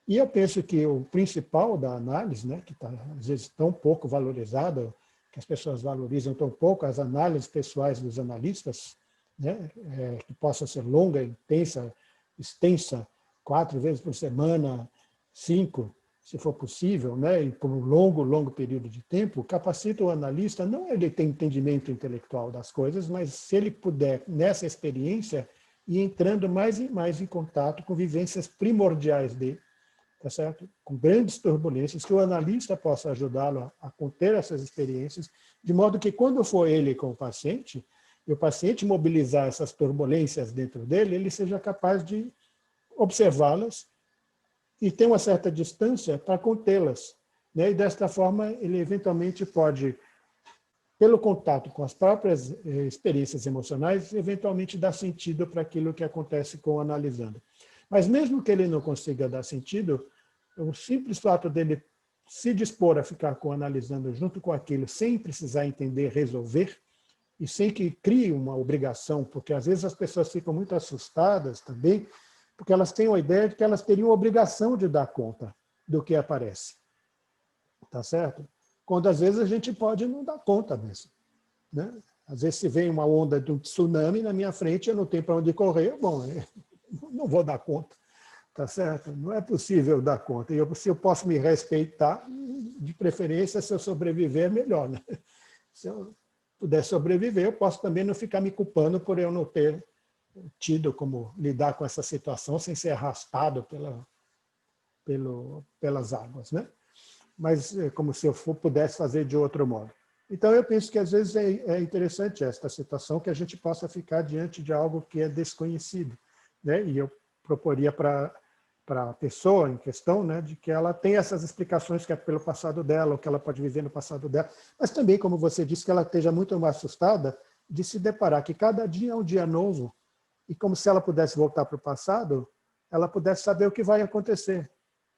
E eu penso que o principal da análise, né, que está, às vezes, tão pouco valorizada, que as pessoas valorizam tão pouco, as análises pessoais dos analistas, né, que possa ser longa, intensa, extensa, 4 vezes por semana, 5, se for possível, né, e por um longo período de tempo, capacita o analista, não ele tem entendimento intelectual das coisas, mas se ele puder, nessa experiência, ir entrando mais e mais em contato com vivências primordiais dele, tá certo? Com grandes turbulências, que o analista possa ajudá-lo a conter essas experiências, de modo que quando for ele com o paciente, e o paciente mobilizar essas turbulências dentro dele, ele seja capaz de observá-las e ter uma certa distância para contê-las, né? E desta forma ele eventualmente pode, pelo contato com as próprias experiências emocionais, eventualmente dar sentido para aquilo que acontece com o analisando. Mas mesmo que ele não consiga dar sentido, o simples fato dele se dispor a ficar analisando junto com aquilo, sem precisar entender, resolver, e sem que crie uma obrigação, porque às vezes as pessoas ficam muito assustadas também, porque elas têm a ideia de que elas teriam a obrigação de dar conta do que aparece. Tá certo? Quando às vezes a gente pode não dar conta mesmo, né? Às vezes se vem uma onda de um tsunami na minha frente, eu não tenho para onde correr, bom, não vou dar conta, tá certo? Não é possível dar conta. Se eu posso me respeitar, de preferência, se eu sobreviver, melhor, né? Se eu puder sobreviver, eu posso também não ficar me culpando por eu não ter tido como lidar com essa situação sem ser arrastado pelas águas, né? Mas é como se eu pudesse fazer de outro modo. Então, eu penso que, às vezes, é interessante esta situação, que a gente possa ficar diante de algo que é desconhecido, né? E eu proporia para a pessoa em questão, né, de que ela tem essas explicações que é pelo passado dela, o que ela pode viver no passado dela, mas também, como você disse, que ela esteja muito mais assustada de se deparar que cada dia é um dia novo, e como se ela pudesse voltar para o passado, ela pudesse saber o que vai acontecer.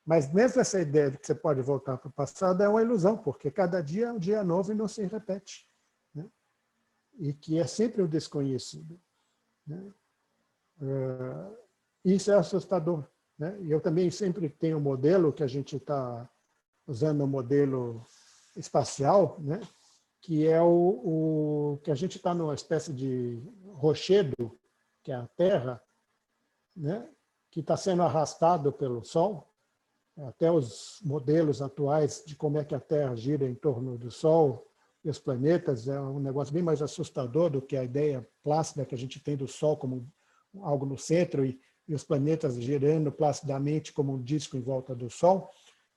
Mas mesmo essa ideia de que você pode voltar para o passado é uma ilusão, porque cada dia é um dia novo e não se repete, né? E que é sempre o desconhecido, né? Isso é assustador, né? E eu também sempre tenho um modelo que a gente está usando, um modelo espacial, né? Que é o que a gente está numa espécie de rochedo, que é a Terra, né? Que está sendo arrastado pelo Sol. Até os modelos atuais de como é que a Terra gira em torno do Sol e os planetas é um negócio bem mais assustador do que a ideia plácida que a gente tem do Sol como algo no centro e os planetas girando placidamente como um disco em volta do Sol.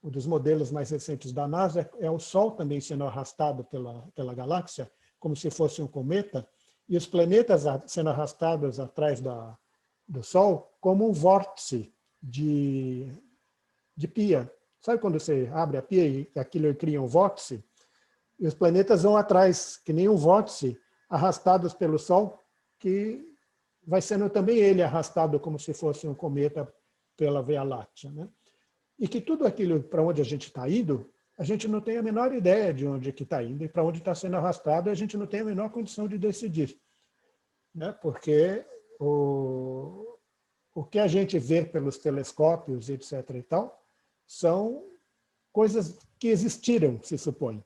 Um dos modelos mais recentes da NASA é o Sol também sendo arrastado pela galáxia, como se fosse um cometa, e os planetas sendo arrastados atrás do Sol como um vórtice de pia. Sabe quando você abre a pia e aquilo cria um vórtice? E os planetas vão atrás, que nem um vórtice, arrastados pelo Sol, que vai sendo também ele arrastado como se fosse um cometa pela Via Láctea, né? E que tudo aquilo para onde a gente está indo, a gente não tem a menor ideia de onde que está indo e para onde está sendo arrastado, a gente não tem a menor condição de decidir, né? Porque o que a gente vê pelos telescópios, etc. e tal, são coisas que existiram, se supõe.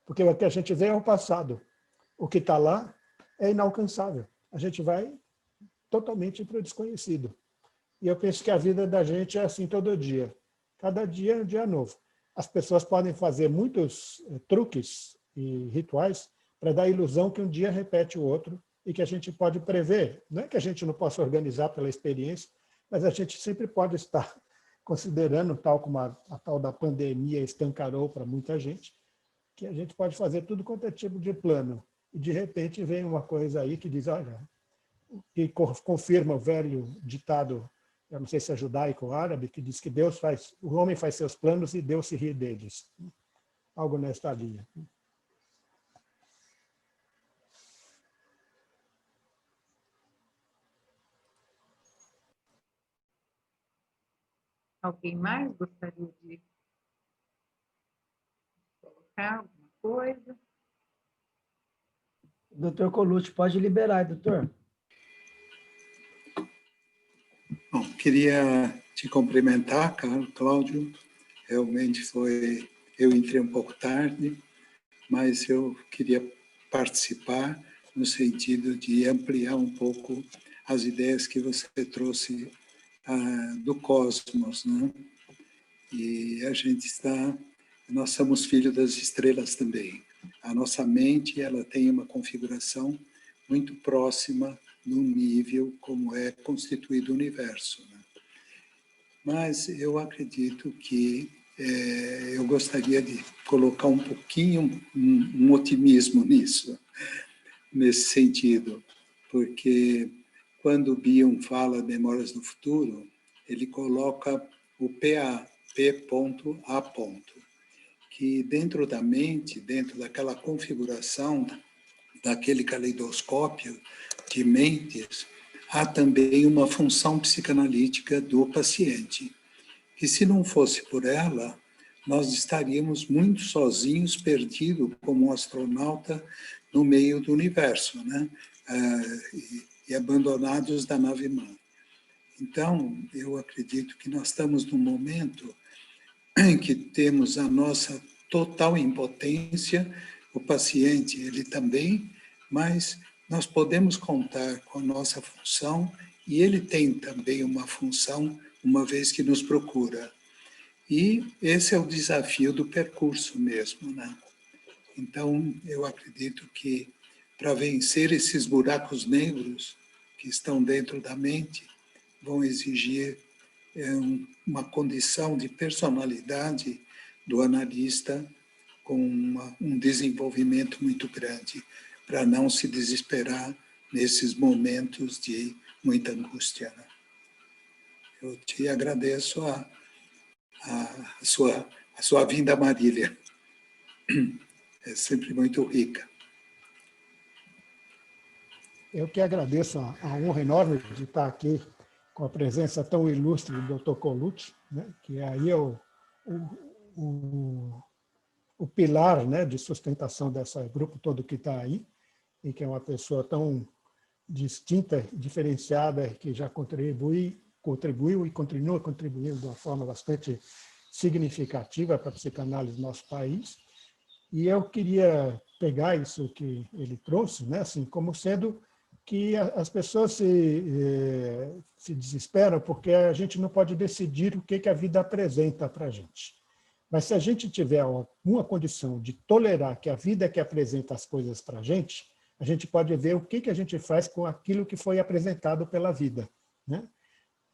Porque o que a gente vê é o passado. O que está lá é inalcançável. A gente vai totalmente para o desconhecido. E eu penso que a vida da gente é assim todo dia. Cada dia é um dia novo. As pessoas podem fazer muitos truques e rituais para dar a ilusão que um dia repete o outro e que a gente pode prever. Não é que a gente não possa organizar pela experiência, mas a gente sempre pode estar considerando, tal como a tal da pandemia escancarou para muita gente, que a gente pode fazer tudo quanto é tipo de plano. E, de repente, vem uma coisa aí que diz, olha, que confirma o velho ditado, eu não sei se é judaico ou árabe, que diz que o homem faz seus planos e Deus se ri deles. Algo nesta linha. Alguém mais gostaria de colocar alguma coisa? Doutor Colucci, pode liberar, doutor. Bom, queria te cumprimentar, Cláudio. Realmente eu entrei um pouco tarde, mas eu queria participar no sentido de ampliar um pouco as ideias que você trouxe do cosmos, né? E nós somos filhos das estrelas também. A nossa mente, ela tem uma configuração muito próxima no nível como é constituído o universo, né? Mas eu acredito que eu gostaria de colocar um pouquinho um otimismo nisso, nesse sentido, porque quando o Bion fala Memórias do Futuro, ele coloca o PA, P.A., que dentro da mente, dentro daquela configuração, daquele caleidoscópio de mentes, há também uma função psicanalítica do paciente, que se não fosse por ela, nós estaríamos muito sozinhos, perdidos como um astronauta no meio do universo, né? E abandonados da nave-mãe. Então, eu acredito que nós estamos num momento em que temos a nossa total impotência, o paciente, ele também, mas nós podemos contar com a nossa função e ele tem também uma função, uma vez que nos procura. E esse é o desafio do percurso mesmo, né? Então, eu acredito que para vencer esses buracos negros que estão dentro da mente, vão exigir uma condição de personalidade do analista com um desenvolvimento muito grande, para não se desesperar nesses momentos de muita angústia. Né? Eu te agradeço a sua vinda, Marília. É sempre muito rica. Eu que agradeço a honra enorme de estar aqui com a presença tão ilustre do Dr. Colucci, né, que aí é o pilar, né, de sustentação desse grupo todo que está aí, e que é uma pessoa tão distinta, diferenciada, que já contribuiu e continua contribuindo de uma forma bastante significativa para a psicanálise do nosso país. E eu queria pegar isso que ele trouxe, né, assim, como sendo que as pessoas se desesperam porque a gente não pode decidir o que a vida apresenta para a gente. Mas se a gente tiver uma condição de tolerar que a vida é que apresenta as coisas para a gente pode ver o que a gente faz com aquilo que foi apresentado pela vida, né?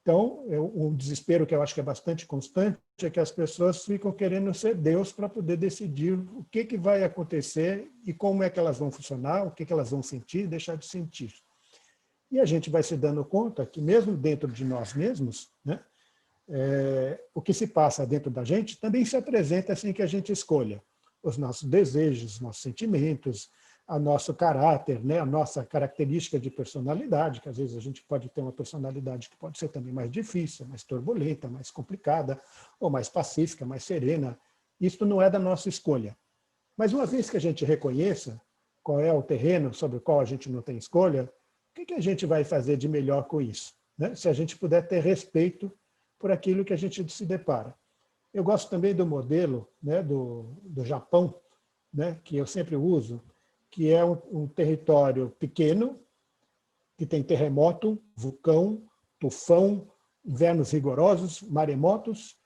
Então, um desespero que eu acho que é bastante constante é que as pessoas ficam querendo ser Deus para poder decidir o que vai acontecer e como é que elas vão funcionar, o que elas vão sentir e deixar de sentir. E a gente vai se dando conta que, mesmo dentro de nós mesmos, né, o que se passa dentro da gente também se apresenta assim que a gente escolha. Os nossos desejos, os nossos sentimentos, o nosso caráter, né, a nossa característica de personalidade, que às vezes a gente pode ter uma personalidade que pode ser também mais difícil, mais turbulenta, mais complicada, ou mais pacífica, mais serena. Isso não é da nossa escolha. Mas uma vez que a gente reconheça qual é o terreno sobre o qual a gente não tem escolha, o que a gente vai fazer de melhor com isso? Né? Se a gente puder ter respeito por aquilo que a gente se depara. Eu gosto também do modelo, né, do Japão, né, que eu sempre uso, que é um território pequeno, que tem terremoto, vulcão, tufão, invernos rigorosos, maremotos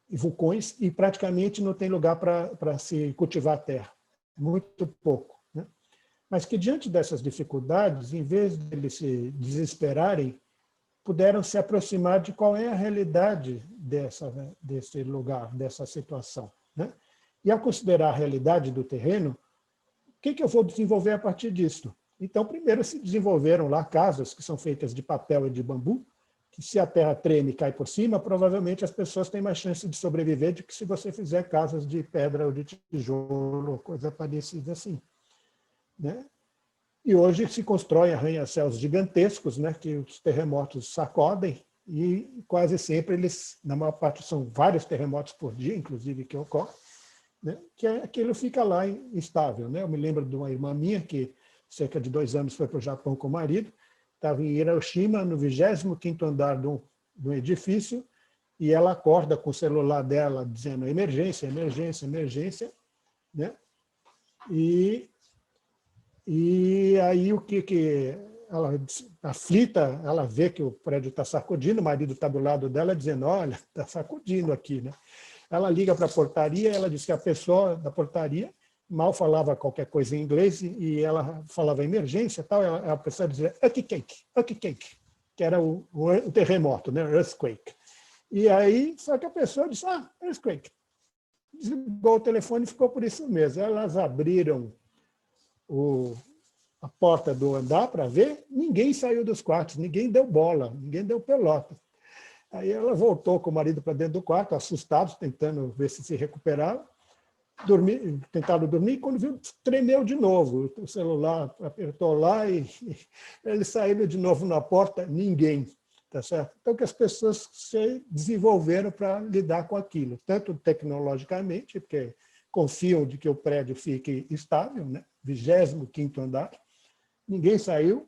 e vulcões, e praticamente não tem lugar para se cultivar a terra. Muito pouco. Né? Mas que, diante dessas dificuldades, em vez de eles se desesperarem, puderam se aproximar de qual é a realidade desse lugar, dessa situação. Né? E, ao considerar a realidade do terreno, o que eu vou desenvolver a partir disso? Então, primeiro se desenvolveram lá casas que são feitas de papel e de bambu, que se a terra treme e cai por cima, provavelmente as pessoas têm mais chance de sobreviver do que se você fizer casas de pedra ou de tijolo, ou coisa parecida assim. Né? E hoje se constroem arranha-céus gigantescos, né, que os terremotos sacodem, e quase sempre eles, na maior parte, são vários terremotos por dia, inclusive, que ocorrem, né, que aquilo fica lá estável. Né? Eu me lembro de uma irmã minha que, cerca de 2 anos, foi para o Japão com o marido, estava em Hiroshima, no 25º andar de um edifício, e ela acorda com o celular dela dizendo emergência, emergência, emergência, né? E aí o que ela, aflita, ela vê que o prédio está sacudindo, o marido está do lado dela dizendo, olha, está sacudindo aqui, né? Ela liga para a portaria, ela diz que a pessoa da portaria mal falava qualquer coisa em inglês e ela falava emergência, tal, a pessoa dizia earthquake, que era o terremoto, né? Earthquake. E aí, só que a pessoa disse, earthquake. Desligou o telefone e ficou por isso mesmo. Elas abriram a porta do andar para ver, ninguém saiu dos quartos, ninguém deu bola, ninguém deu pelota. Aí ela voltou com o marido para dentro do quarto, assustados, tentando ver se recuperava. Tentaram dormir, e quando viu, tremeu de novo. O celular apertou lá e eles saíram de novo na porta, ninguém. Tá certo? Então, que as pessoas se desenvolveram para lidar com aquilo, tanto tecnologicamente, porque confiam de que o prédio fique estável, né? 25º andar, ninguém saiu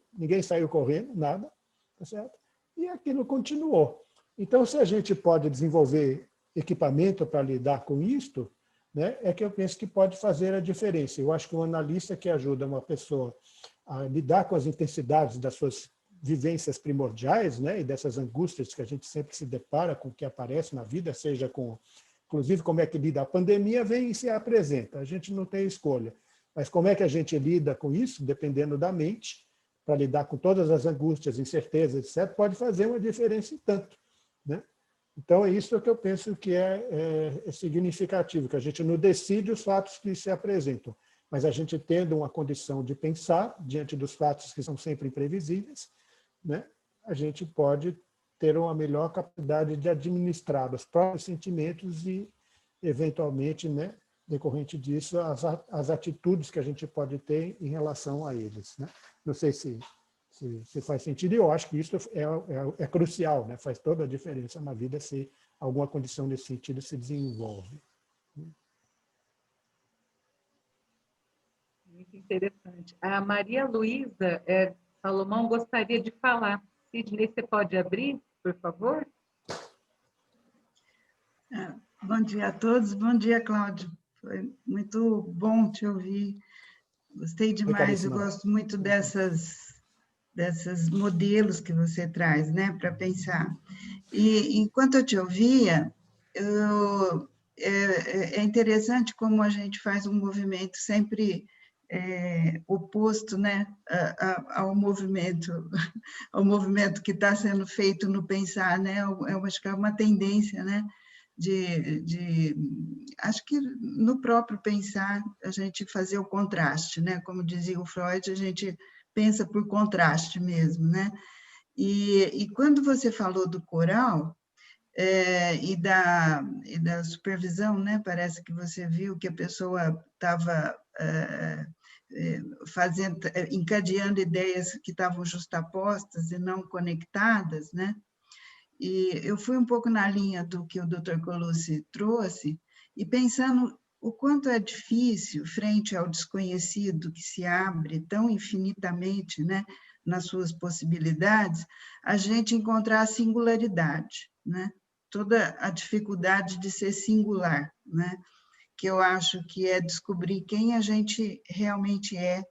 correndo, nada, tá certo? E aquilo continuou. Então, se a gente pode desenvolver equipamento para lidar com isto, né, é que eu penso que pode fazer a diferença. Eu acho que um analista que ajuda uma pessoa a lidar com as intensidades das suas vivências primordiais, né, e dessas angústias que a gente sempre se depara com o que aparece na vida, seja com, inclusive, como é que lida a pandemia, vem e se apresenta. A gente não tem escolha. Mas como é que a gente lida com isso, dependendo da mente, para lidar com todas as angústias, incertezas, etc., pode fazer uma diferença em tanto. Né? Então, é isso que eu penso que é significativo, que a gente não decide os fatos que se apresentam, mas a gente tendo uma condição de pensar diante dos fatos que são sempre imprevisíveis, né, a gente pode ter uma melhor capacidade de administrar os próprios sentimentos e, eventualmente, né, decorrente disso, as atitudes que a gente pode ter em relação a eles. Né? Não sei se faz sentido, e eu acho que isso é crucial, né? Faz toda a diferença na vida se alguma condição nesse sentido se desenvolve. Muito interessante. A Maria Luísa Salomão gostaria de falar. Sidney, você pode abrir, por favor? Bom dia a todos. Bom dia, Cláudio. Foi muito bom te ouvir. Gostei demais. Eu gosto muito desses modelos que você traz, né, para pensar. E enquanto eu te ouvia, é interessante como a gente faz um movimento sempre oposto, né, ao movimento que está sendo feito no pensar, né? Eu acho que é uma tendência, né? Acho que no próprio pensar a gente fazer o contraste, né? Como dizia o Freud, a gente pensa por contraste mesmo, né? E quando você falou do coral e da supervisão, né? Parece que você viu que a pessoa estava encadeando ideias que estavam justapostas e não conectadas, né? E eu fui um pouco na linha do que o Dr. Colucci trouxe, e pensando o quanto é difícil, frente ao desconhecido que se abre tão infinitamente, né, nas suas possibilidades, a gente encontrar a singularidade, né? Toda a dificuldade de ser singular, né? Que eu acho que é descobrir quem a gente realmente é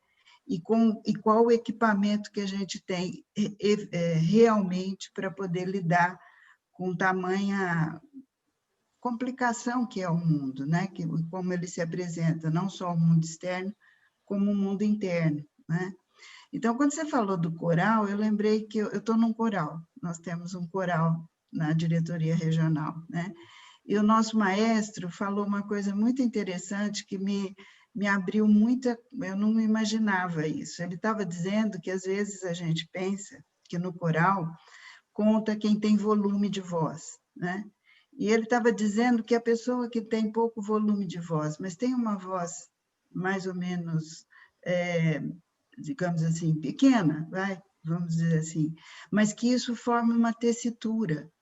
e qual o equipamento que a gente tem realmente para poder lidar com tamanha complicação que é o mundo, né? Como ele se apresenta, não só o mundo externo, como o mundo interno, né? Então, quando você falou do coral, eu lembrei que eu estou num coral, nós temos um coral na diretoria regional, né? E o nosso maestro falou uma coisa muito interessante que me abriu muita... Eu não imaginava isso. Ele estava dizendo que, às vezes, a gente pensa que no coral conta quem tem volume de voz, né? E ele estava dizendo que a pessoa que tem pouco volume de voz, mas tem uma voz mais ou menos, digamos assim, pequena, vamos dizer assim, mas que isso forma uma tessitura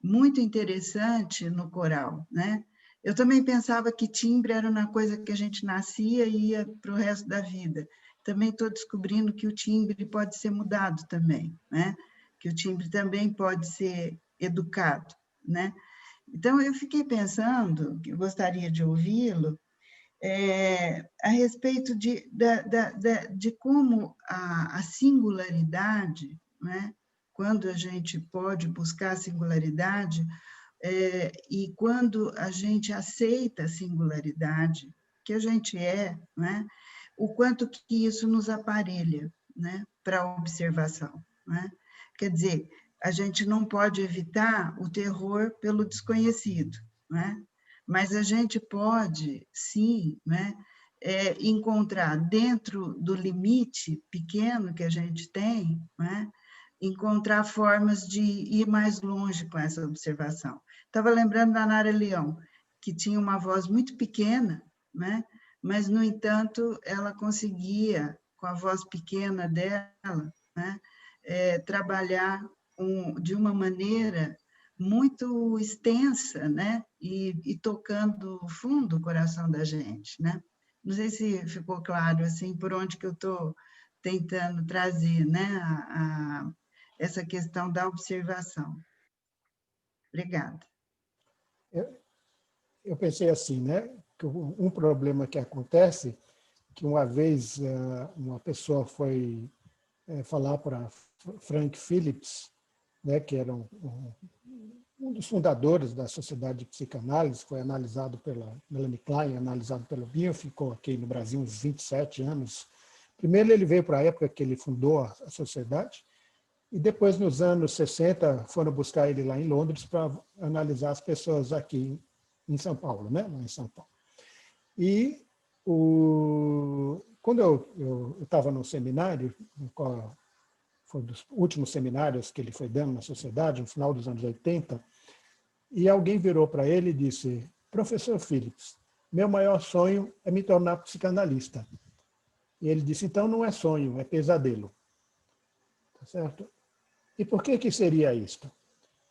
muito interessante no coral, né? Eu também pensava que timbre era uma coisa que a gente nascia e ia para o resto da vida. Também estou descobrindo que o timbre pode ser mudado também, né? Que o timbre também pode ser educado, né? Então, eu fiquei pensando, que gostaria de ouvi-lo, a respeito de como a singularidade, né? Quando a gente pode buscar a singularidade, e quando a gente aceita a singularidade que a gente né? O quanto que isso nos aparelha, né? Para a observação, né? Quer dizer, a gente não pode evitar o terror pelo desconhecido, né? Mas a gente pode, sim, né? Encontrar dentro do limite pequeno que a gente tem, né? Encontrar formas de ir mais longe com essa observação. Estava lembrando da Nara Leão, que tinha uma voz muito pequena, né? Mas, no entanto, ela conseguia, com a voz pequena dela, né? Trabalhar de uma maneira muito extensa, né? E tocando fundo o coração da gente, né? Não sei se ficou claro assim por onde que eu estou tentando trazer, né? Essa questão da observação. Obrigada. Eu pensei assim, né? Que um problema que acontece, que uma vez uma pessoa foi falar para Frank Phillips, né, que era um dos fundadores da Sociedade de Psicanálise, foi analisado pela Melanie Klein, analisado pelo Bion, ficou aqui no Brasil uns 27 anos. Primeiro ele veio para a época que ele fundou a sociedade, E depois, nos anos 60, foram buscar ele lá em Londres para analisar as pessoas aqui em São Paulo, né? Lá em São Paulo. E quando eu estava no seminário, foi um dos últimos seminários que ele foi dando na sociedade, no final dos anos 80, e alguém virou para ele e disse: professor Phillips, meu maior sonho é me tornar psicanalista. E ele disse: então não é sonho, é pesadelo. Tá certo? E por que seria isto?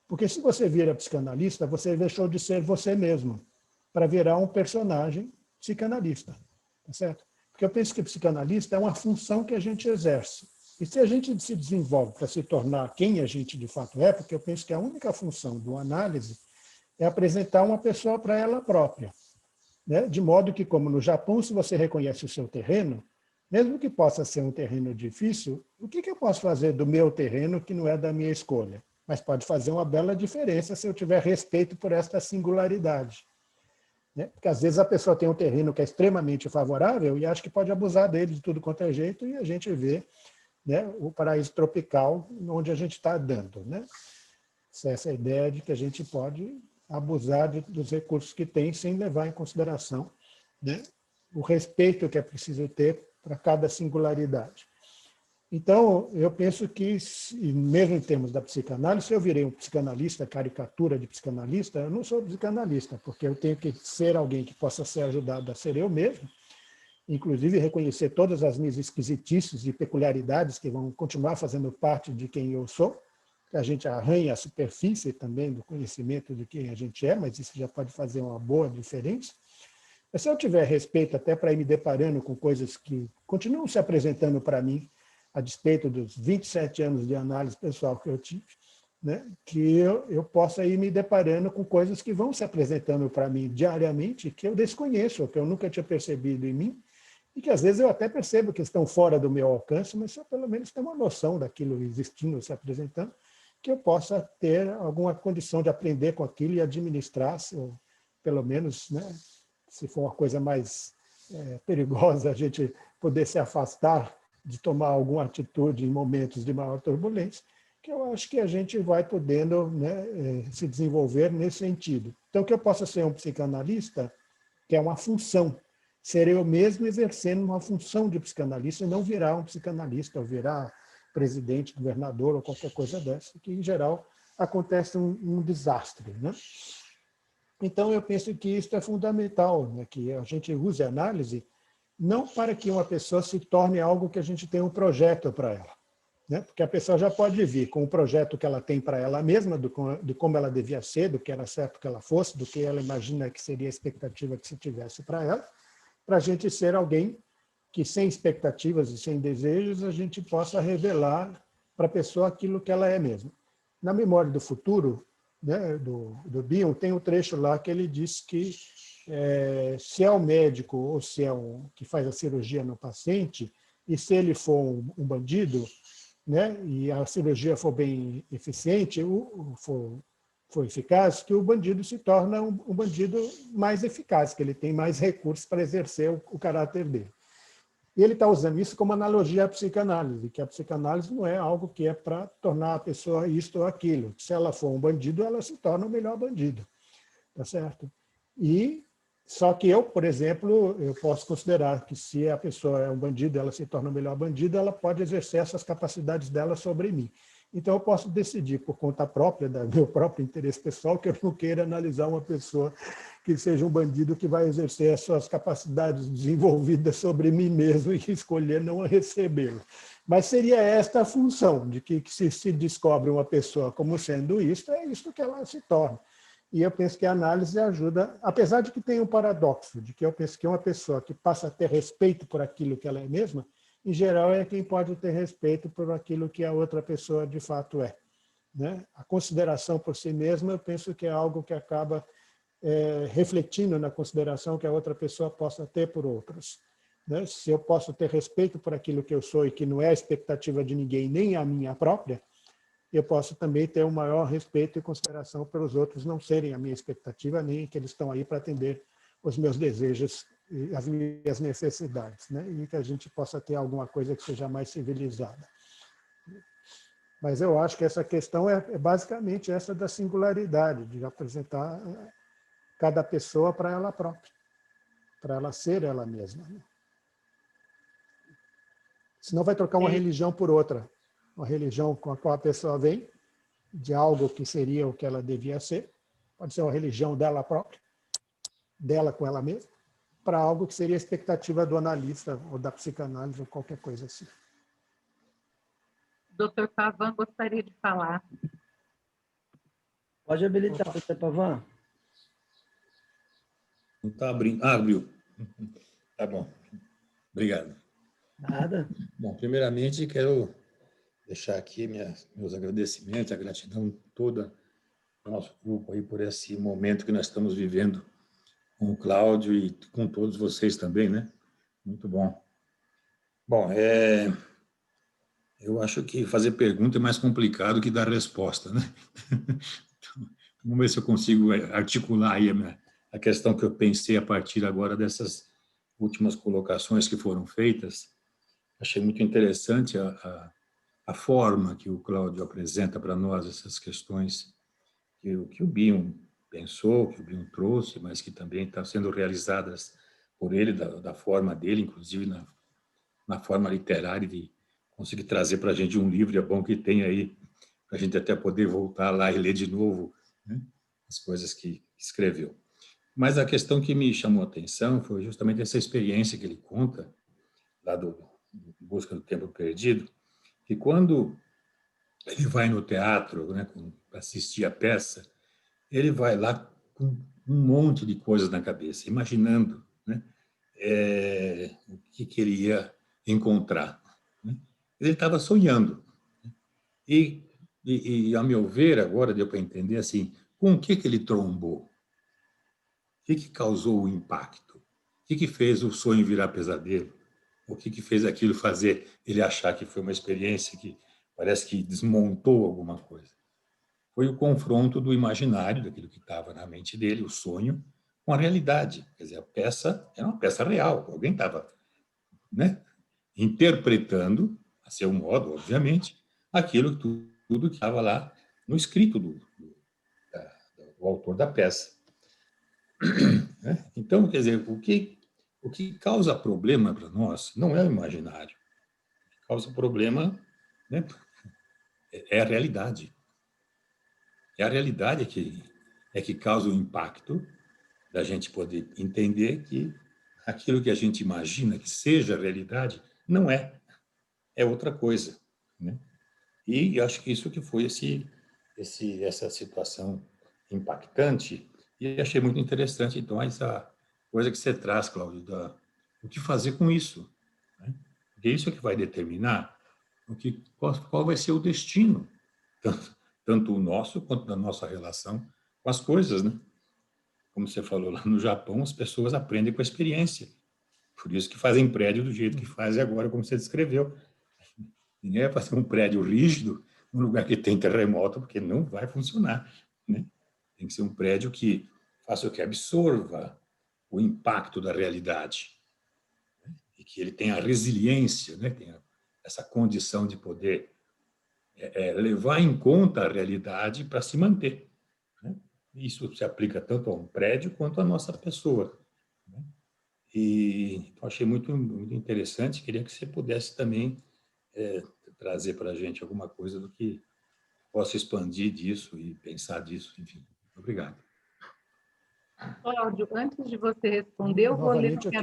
Porque se você vira psicanalista, você deixou de ser você mesmo para virar um personagem psicanalista. Tá certo? Porque eu penso que psicanalista é uma função que a gente exerce. E se a gente se desenvolve para se tornar quem a gente de fato é, porque eu penso que a única função do análise é apresentar uma pessoa para ela própria. Né? De modo que, como no Japão, se você reconhece o seu terreno, mesmo que possa ser um terreno difícil, o que eu posso fazer do meu terreno que não é da minha escolha? Mas pode fazer uma bela diferença se eu tiver respeito por esta singularidade. Né? Porque às vezes a pessoa tem um terreno que é extremamente favorável e acha que pode abusar dele de tudo quanto é jeito, e a gente vê, né, o paraíso tropical onde a gente está dando. Né? Essa ideia de que a gente pode abusar dos recursos que tem sem levar em consideração, né, o respeito que é preciso ter para cada singularidade. Então, eu penso que, mesmo em termos da psicanálise, se eu virei um psicanalista, caricatura de psicanalista, eu não sou psicanalista, porque eu tenho que ser alguém que possa ser ajudado a ser eu mesmo, inclusive reconhecer todas as minhas esquisitices e peculiaridades que vão continuar fazendo parte de quem eu sou, que a gente arranha a superfície também do conhecimento de quem a gente é, mas isso já pode fazer uma boa diferença. Mas se eu tiver respeito até para ir me deparando com coisas que continuam se apresentando para mim, a despeito dos 27 anos de análise pessoal que eu tive, né, que eu possa ir me deparando com coisas que vão se apresentando para mim diariamente, que eu desconheço, que eu nunca tinha percebido em mim, e que às vezes eu até percebo que estão fora do meu alcance, mas se eu pelo menos tenho uma noção daquilo existindo, se apresentando, que eu possa ter alguma condição de aprender com aquilo e administrar, ou pelo menos, né, se for uma coisa mais perigosa, a gente poder se afastar de tomar alguma atitude em momentos de maior turbulência, que eu acho que a gente vai podendo, né, se desenvolver nesse sentido. Então, que eu possa ser um psicanalista, que é uma função, ser eu mesmo exercendo uma função de psicanalista e não virar um psicanalista, ou virar presidente, governador, ou qualquer coisa dessa, que, em geral, acontece um desastre, né? Então, eu penso que isso é fundamental, né, que a gente use a análise não para que uma pessoa se torne algo que a gente tem um projeto para ela, né? Porque a pessoa já pode vir com o projeto que ela tem para ela mesma, de como ela devia ser, do que era certo que ela fosse, do que ela imagina que seria a expectativa que se tivesse para ela, para a gente ser alguém que, sem expectativas e sem desejos, a gente possa revelar para a pessoa aquilo que ela é mesmo. Na Memória do Futuro, né, do Bion, tem um trecho lá que ele diz que se é o médico ou se é que faz a cirurgia no paciente, e se ele for um bandido, né, e a cirurgia for bem eficiente, for eficaz, que o bandido se torna um bandido mais eficaz, que ele tem mais recursos para exercer o caráter dele. E ele está usando isso como analogia à psicanálise, que a psicanálise não é algo que é para tornar a pessoa isto ou aquilo. Se ela for um bandido, ela se torna o melhor bandido. Tá certo? E só que eu, por exemplo, eu posso considerar que se a pessoa é um bandido, ela se torna o melhor bandido, ela pode exercer essas capacidades dela sobre mim. Então, eu posso decidir, por conta própria, do meu próprio interesse pessoal, que eu não queira analisar uma pessoa que seja um bandido que vai exercer as suas capacidades desenvolvidas sobre mim mesmo e escolher não recebê-lo. Mas seria esta a função, de que se descobre uma pessoa como sendo isto, é isto que ela se torna. E eu penso que a análise ajuda, apesar de que tem um paradoxo, de que eu penso que uma pessoa que passa a ter respeito por aquilo que ela é mesma, em geral, é quem pode ter respeito por aquilo que a outra pessoa de fato é. Né? A consideração por si mesma, eu penso que é algo que acaba refletindo na consideração que a outra pessoa possa ter por outros. Né? Se eu posso ter respeito por aquilo que eu sou e que não é a expectativa de ninguém, nem a minha própria, eu posso também ter um maior respeito e consideração pelos outros não serem a minha expectativa, nem que eles estão aí para atender os meus desejos e as minhas necessidades, né? E que a gente possa ter alguma coisa que seja mais civilizada. Mas eu acho que essa questão é basicamente essa da singularidade, de apresentar cada pessoa para ela própria, para ela ser ela mesma. Senão vai trocar uma religião por outra. Uma religião com a qual a pessoa vem, de algo que seria o que ela devia ser, pode ser uma religião dela própria, dela com ela mesma, para algo que seria a expectativa do analista ou da psicanálise ou qualquer coisa assim. Dr. Pavan gostaria de falar. Pode habilitar, Dr. Pavan. Não está abrindo. Ah, abriu. Tá bom. Obrigado. Nada. Bom, primeiramente, quero deixar aqui meus agradecimentos, a gratidão toda do nosso grupo aí por esse momento que nós estamos vivendo com o Cláudio e com todos vocês também, né? Muito bom. Bom, eu acho que fazer pergunta é mais complicado que dar resposta, né? Então, vamos ver se eu consigo articular aí a questão que eu pensei a partir agora dessas últimas colocações que foram feitas. Achei muito interessante a forma que o Cláudio apresenta para nós essas questões que o Bion pensou, que o Bion trouxe, mas que também estão sendo realizadas por ele, da forma dele, inclusive na forma literária, de conseguir trazer para a gente um livro, é bom que tem aí, para a gente até poder voltar lá e ler de novo, né, as coisas que escreveu. Mas a questão que me chamou a atenção foi justamente essa experiência que ele conta, lá do Busca do Tempo Perdido, que quando ele vai no teatro, né, para assistir a peça, ele vai lá com um monte de coisas na cabeça, imaginando, né, o que queria encontrar. Né? Ele estava sonhando. E, a meu ver, agora deu para entender assim, com o que ele trombou? O que causou o impacto? O que fez o sonho virar pesadelo? O que fez aquilo fazer ele achar que foi uma experiência que parece que desmontou alguma coisa? Foi o confronto do imaginário, daquilo que estava na mente dele, o sonho, com a realidade. Quer dizer, a peça era uma peça real. Alguém estava, né, interpretando, a seu modo, obviamente, aquilo tudo que estava lá no escrito do autor da peça. Então, quer dizer, o que causa problema para nós não é o imaginário. O que causa problema, né, é a realidade. É a realidade que causa o impacto da gente poder entender que aquilo que a gente imagina que seja a realidade não é. É outra coisa. Né? E acho que isso que foi essa situação impactante. E achei muito interessante, então, essa coisa que você traz, Cláudio, o que fazer com isso. Né? Porque isso é que vai determinar qual vai ser o destino, tanto o nosso quanto da nossa relação com as coisas. Né? Como você falou, lá no Japão, as pessoas aprendem com a experiência. Por isso que fazem prédio do jeito que fazem agora, como você descreveu. Ninguém vai fazer um prédio rígido num lugar que tem terremoto, porque não vai funcionar. Né? Tem que ser um prédio que faça o que absorva o impacto da realidade. Né? E que ele tenha resiliência, né? Tenha essa condição de poder levar em conta a realidade para se manter. Né? Isso se aplica tanto a um prédio quanto à nossa pessoa. Né? E então, achei muito, muito interessante. Queria que você pudesse também trazer para a gente alguma coisa do que possa expandir disso e pensar disso, enfim. Obrigado. Cláudio, antes de você responder, eu vou ler o que a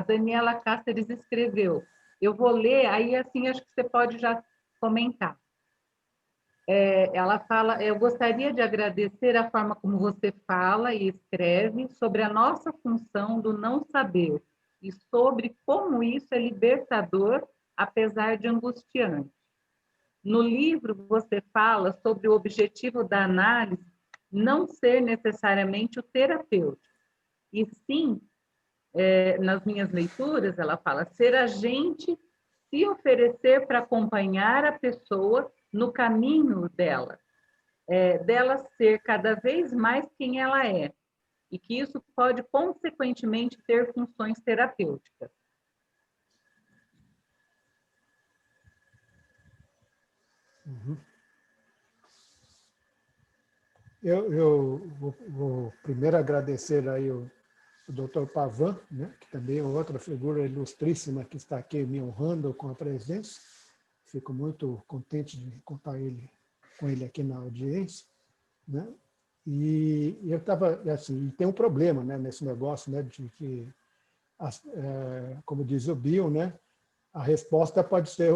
Daniela Cáceres escreveu. Eu vou ler, aí assim acho que você pode já comentar. Ela fala, eu gostaria de agradecer a forma como você fala e escreve sobre a nossa função do não saber e sobre como isso é libertador, apesar de angustiante. No livro, você fala sobre o objetivo da análise não ser necessariamente o terapêutico, e sim, nas minhas leituras, ela fala, ser agente, se oferecer para acompanhar a pessoa no caminho dela, dela ser cada vez mais quem ela é, e que isso pode, consequentemente, ter funções terapêuticas. Uhum. Eu vou primeiro agradecer aí o Dr. Pavan, né, que também é outra figura ilustríssima que está aqui me honrando com a presença. Fico muito contente de contar com ele aqui na audiência, né? E eu estava assim, tem um problema, né, nesse negócio, né, de que, como diz o Bill, né, a resposta pode ser,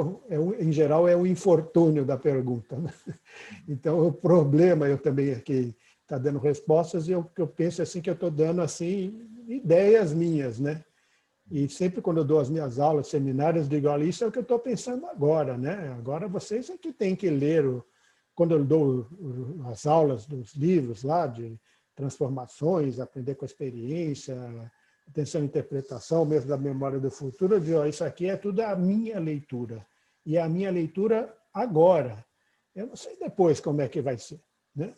em geral, é o infortúnio da pergunta, né? Então, o problema, eu também aqui está dando respostas, e eu penso assim, que eu estou dando assim, ideias minhas, né? E sempre quando eu dou as minhas aulas, seminários, eu digo, olha, isso é o que eu estou pensando agora, né? Agora vocês é que têm que ler, quando eu dou as aulas dos livros lá, de transformações, aprender com a experiência, atenção à interpretação, mesmo da memória do futuro, eu digo, ó, isso aqui é tudo a minha leitura. E a minha leitura agora. Eu não sei depois como é que vai ser, né?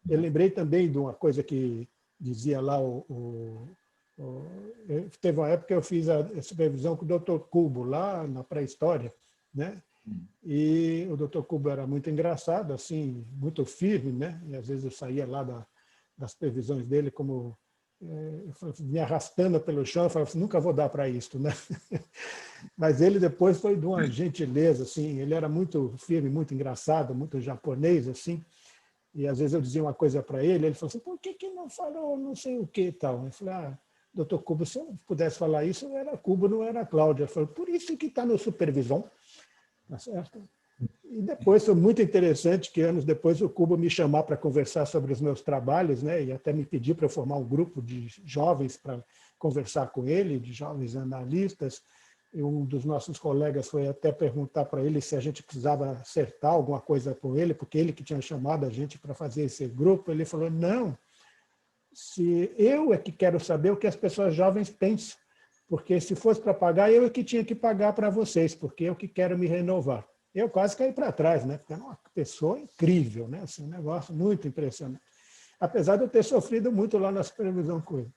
Eu lembrei também de uma coisa que dizia lá teve uma época que eu fiz a supervisão com o Dr. Kubo, lá na pré-história, né? E o Dr. Kubo era muito engraçado, assim, muito firme, né? E às vezes eu saía lá das previsões dele como me arrastando pelo chão, eu falava assim, nunca vou dar para isto, né? Mas ele depois foi de uma gentileza, assim, ele era muito firme, muito engraçado, muito japonês, assim, e às vezes eu dizia uma coisa para ele falou assim, por que não falou não sei o que e tal? Eu falei, doutor Kubo, se eu pudesse falar isso, eu era Kubo, não era Cláudia. Ele falou, por isso que está no supervisão, tá certo? E depois foi muito interessante que anos depois o Kubo me chamar para conversar sobre os meus trabalhos, né? E até me pedir para eu formar um grupo de jovens para conversar com ele, de jovens analistas. E um dos nossos colegas foi até perguntar para ele se a gente precisava acertar alguma coisa com ele, porque ele que tinha chamado a gente para fazer esse grupo. Ele falou, não, se eu é que quero saber o que as pessoas jovens pensam, porque se fosse para pagar, eu é que tinha que pagar para vocês, porque eu que quero me renovar. Eu quase caí para trás, né? Porque era uma pessoa incrível, né? Assim, um negócio muito impressionante. Apesar de eu ter sofrido muito lá na supervisão com ele.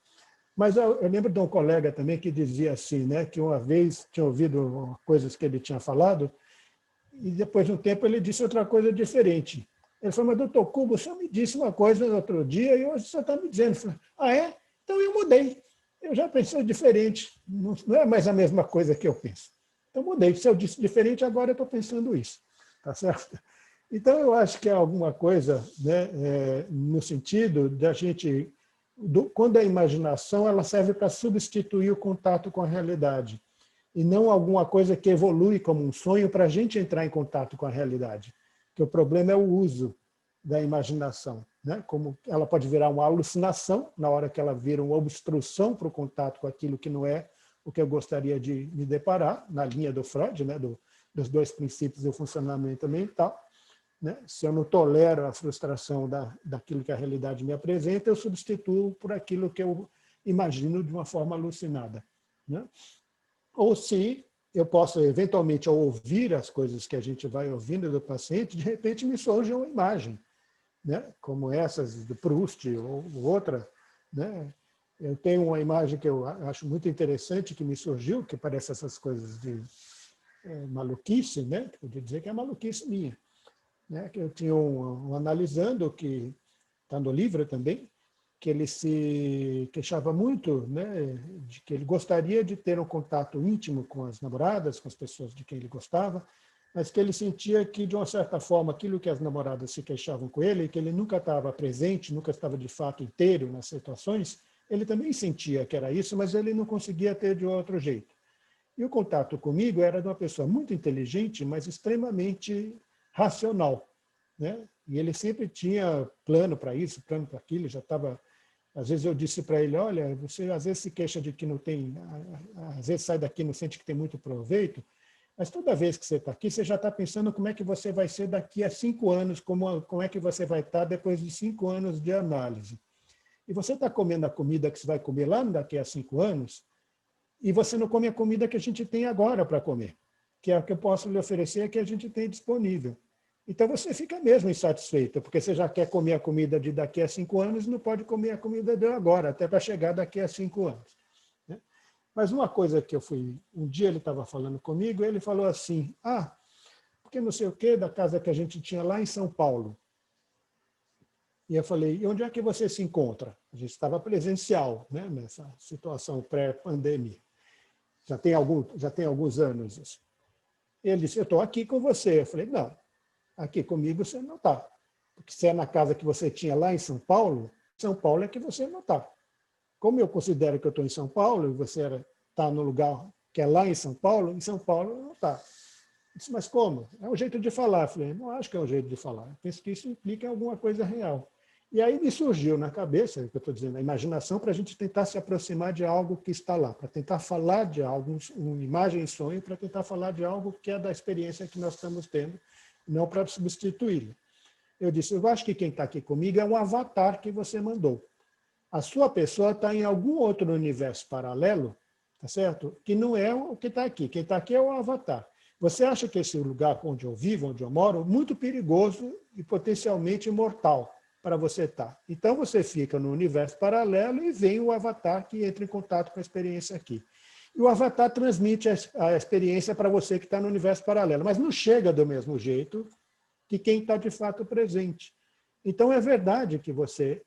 Mas eu lembro de um colega também que dizia assim, né? Que uma vez tinha ouvido coisas que ele tinha falado, e depois de um tempo ele disse outra coisa diferente. Ele falou, mas doutor Kubo, o senhor me disse uma coisa no outro dia e hoje o senhor está me dizendo. Eu falei, é? Então eu mudei. Eu já pensei diferente. Não é mais a mesma coisa que eu penso. Então mudei. Se eu disse diferente, agora eu estou pensando isso. Tá certo? Então eu acho que é alguma coisa, né, no sentido da gente... Quando a imaginação ela serve para substituir o contato com a realidade, e não alguma coisa que evolui como um sonho para a gente entrar em contato com a realidade. Porque o problema é o uso da imaginação, né? Como ela pode virar uma alucinação, na hora que ela vira uma obstrução para o contato com aquilo que não é o que eu gostaria de me deparar, na linha do Freud, né? Dos dois princípios do funcionamento mental. Né? Se eu não tolero a frustração daquilo que a realidade me apresenta, eu substituo por aquilo que eu imagino de uma forma alucinada. Né? Ou se eu posso, eventualmente, ao ouvir as coisas que a gente vai ouvindo do paciente, de repente me surge uma imagem, né? Como essas do Proust ou outra. Né? Eu tenho uma imagem que eu acho muito interessante, que me surgiu, que parece essas coisas de maluquice, né? Podia dizer que é maluquice minha. Né? Que eu tinha um analisando, que está no livro também, que ele se queixava muito, né, de que ele gostaria de ter um contato íntimo com as namoradas, com as pessoas de quem ele gostava, mas que ele sentia que, de uma certa forma, aquilo que as namoradas se queixavam com ele, que ele nunca estava presente, nunca estava de fato inteiro nas situações, ele também sentia que era isso, mas ele não conseguia ter de outro jeito. E o contato comigo era de uma pessoa muito inteligente, mas extremamente racional, né? E ele sempre tinha plano para isso, plano para aquilo, já estava... Às vezes eu disse para ele, olha, você às vezes se queixa de que não tem... Às vezes sai daqui e não sente que tem muito proveito, mas toda vez que você está aqui, você já está pensando como é que você vai ser daqui a 5 anos, como é que você vai estar depois de 5 anos de análise. E você está comendo a comida que você vai comer lá daqui a 5 anos, e você não come a comida que a gente tem agora para comer, que é o que eu posso lhe oferecer, que a gente tem disponível. Então você fica mesmo insatisfeito, porque você já quer comer a comida de daqui a 5 anos e não pode comer a comida de agora, até para chegar daqui a 5 anos. Né? Mas uma coisa que eu fui... Um dia ele estava falando comigo, ele falou assim, por porque não sei o quê, da casa que a gente tinha lá em São Paulo. E eu falei, e onde é que você se encontra? A gente estava presencial, né, nessa situação pré-pandemia. Já tem alguns anos isso. Ele disse, eu estou aqui com você. Eu falei, não, aqui comigo você não está. Porque se é na casa que você tinha lá em São Paulo é que você não está. Como eu considero que eu estou em São Paulo, e você está no lugar que é lá em São Paulo não está. Disse, mas como? É um jeito de falar. Eu falei, não acho que é um jeito de falar. Eu penso que isso implica alguma coisa real. E aí me surgiu na cabeça, o que eu estou dizendo, a imaginação para a gente tentar se aproximar de algo que está lá, para tentar falar de algo, uma imagem e sonho, para tentar falar de algo que é da experiência que nós estamos tendo, não para substituí-lo. Eu disse, eu acho que quem está aqui comigo é um avatar que você mandou. A sua pessoa está em algum outro universo paralelo, tá certo? Que não é o que está aqui. Quem está aqui é o avatar. Você acha que esse lugar onde eu vivo, onde eu moro, é muito perigoso e potencialmente mortal para você estar. Então, você fica no universo paralelo e vem o avatar que entra em contato com a experiência aqui. E o avatar transmite a experiência para você que está no universo paralelo, mas não chega do mesmo jeito que quem está de fato presente. Então, é verdade que você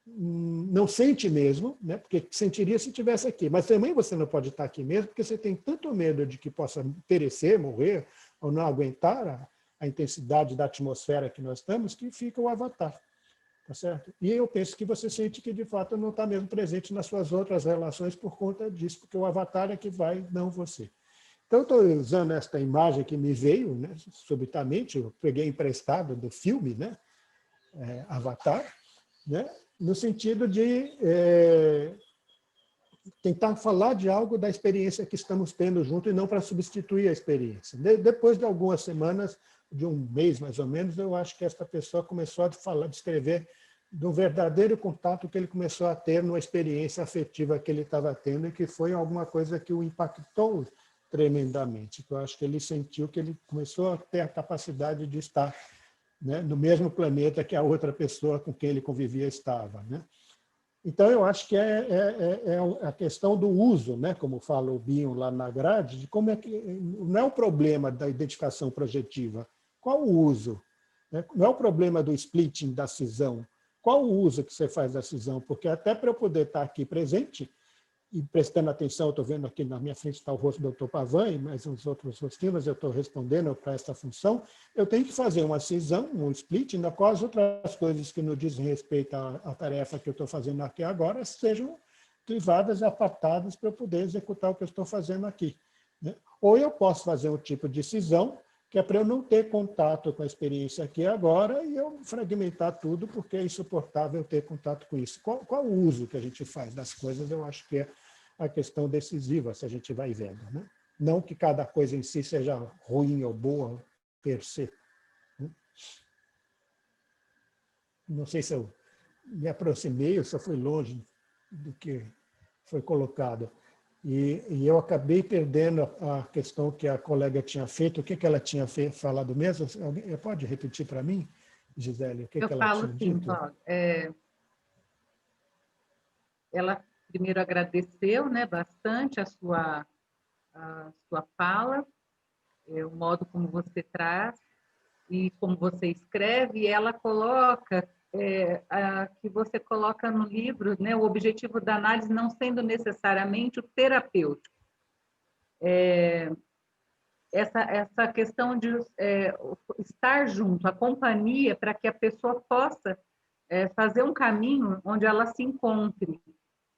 não sente mesmo, né? Porque sentiria se estivesse aqui, mas também você não pode estar aqui mesmo, porque você tem tanto medo de que possa perecer, morrer, ou não aguentar a intensidade da atmosfera que nós estamos, que fica o avatar, tá certo? E eu penso que você sente que, de fato, não está mesmo presente nas suas outras relações por conta disso, porque o avatar é que vai, não você. Então, eu estou usando esta imagem que me veio, né, subitamente, eu peguei emprestado do filme, né, Avatar, né, no sentido de tentar falar de algo da experiência que estamos tendo junto e não para substituir a experiência. Depois de algumas semanas, de um mês mais ou menos, eu acho que essa pessoa começou a falar, descrever do verdadeiro contato que ele começou a ter numa experiência afetiva que ele estava tendo e que foi alguma coisa que o impactou tremendamente. Eu acho que ele sentiu que ele começou a ter a capacidade de estar, né, no mesmo planeta que a outra pessoa com quem ele convivia estava, né? Então, eu acho que é a questão do uso, né, como fala o Binho lá na grade, de como é que não é o problema da identificação projetiva, qual o uso? Né? Não é o problema do splitting, da cisão, qual o uso que você faz da cisão? Porque até para eu poder estar aqui presente e prestando atenção, eu estou vendo aqui na minha frente está o rosto do Dr. Pavan e mais uns outros rostinhos, eu estou respondendo para essa função, eu tenho que fazer uma cisão, um split, na qual as outras coisas que não dizem respeito à tarefa que eu estou fazendo aqui agora sejam privadas e apartadas para eu poder executar o que eu estou fazendo aqui, né? Ou eu posso fazer um tipo de cisão, que é para eu não ter contato com a experiência aqui agora e eu fragmentar tudo, porque é insuportável ter contato com isso. Qual o uso que a gente faz das coisas? Eu acho que é a questão decisiva, se a gente vai vendo, né? Não que cada coisa em si seja ruim ou boa, per se. Né? Não sei se eu me aproximei ou se eu fui longe do que foi colocado. E eu acabei perdendo a questão que a colega tinha feito. O que ela tinha falado mesmo? Alguém pode repetir para mim, Gisele? O que ela falo tinha sim, dito? Cláudio. Ela primeiro agradeceu, né, bastante a sua fala, o modo como você traz e como você escreve, e ela coloca que você coloca no livro, né, o objetivo da análise não sendo necessariamente o terapêutico. Essa questão de estar junto, a companhia, para que a pessoa possa fazer um caminho onde ela se encontre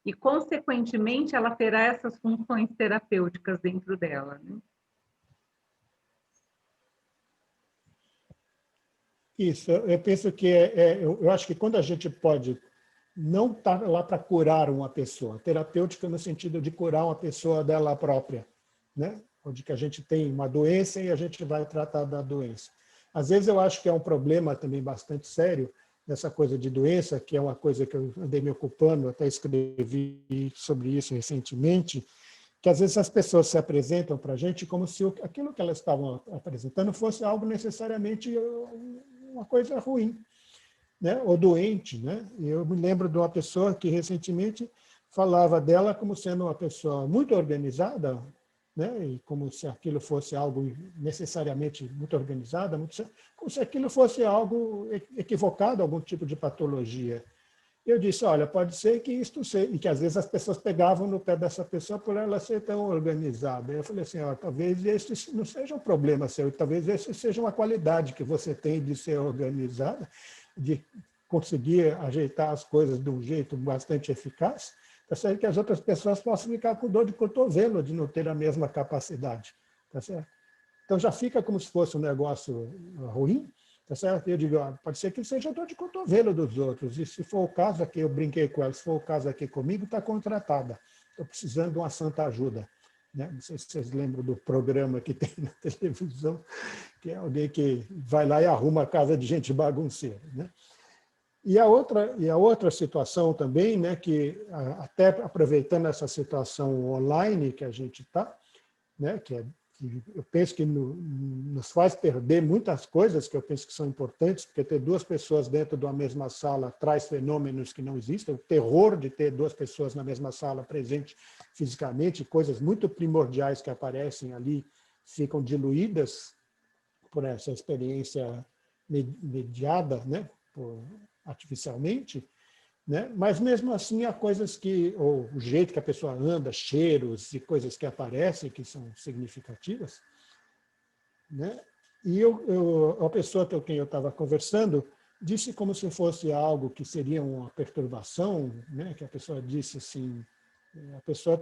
e, consequentemente, ela terá essas funções terapêuticas dentro dela, né? Isso, eu penso que eu acho que quando a gente pode não estar lá para curar uma pessoa, terapêutica no sentido de curar uma pessoa dela própria, né? Onde que a gente tem uma doença e a gente vai tratar da doença. Às vezes eu acho que é um problema também bastante sério dessa coisa de doença, que é uma coisa que eu andei me ocupando, até escrevi sobre isso recentemente, que às vezes as pessoas se apresentam para a gente como se aquilo que elas estavam apresentando fosse algo necessariamente uma coisa ruim, né? Ou doente, né? E eu me lembro de uma pessoa que recentemente falava dela como sendo uma pessoa muito organizada, né? E como se aquilo fosse algo necessariamente muito organizado, como se aquilo fosse algo equivocado, algum tipo de patologia. Eu disse, olha, pode ser que isto seja, e que às vezes as pessoas pegavam no pé dessa pessoa por ela ser tão organizada. Eu falei assim, ó, talvez esse não seja um problema seu, talvez esse seja uma qualidade que você tem de ser organizada, de conseguir ajeitar as coisas de um jeito bastante eficaz, tá certo? Que as outras pessoas possam ficar com dor de cotovelo de não ter a mesma capacidade, tá certo? Então já fica como se fosse um negócio ruim, tá certo? Eu digo, ó, pode ser que seja dor de cotovelo dos outros, e se for o caso aqui, eu brinquei com ela, se for o caso aqui comigo, está contratada. Estou precisando de uma santa ajuda. Né? Não sei se vocês lembram do programa que tem na televisão, que é alguém que vai lá e arruma a casa de gente bagunceira. Né? E a outra situação também, né, que até aproveitando essa situação online que a gente está, né, que eu penso que nos faz perder muitas coisas que eu penso que são importantes, porque ter duas pessoas dentro de uma mesma sala traz fenômenos que não existem, o terror de ter duas pessoas na mesma sala presente fisicamente, coisas muito primordiais que aparecem ali ficam diluídas por essa experiência mediada, né, artificialmente, né? Mas mesmo assim há coisas que, ou o jeito que a pessoa anda, cheiros e coisas que aparecem que são significativas, né? E a pessoa com quem eu estava conversando disse como se fosse algo que seria uma perturbação, né? Que a pessoa disse assim, a pessoa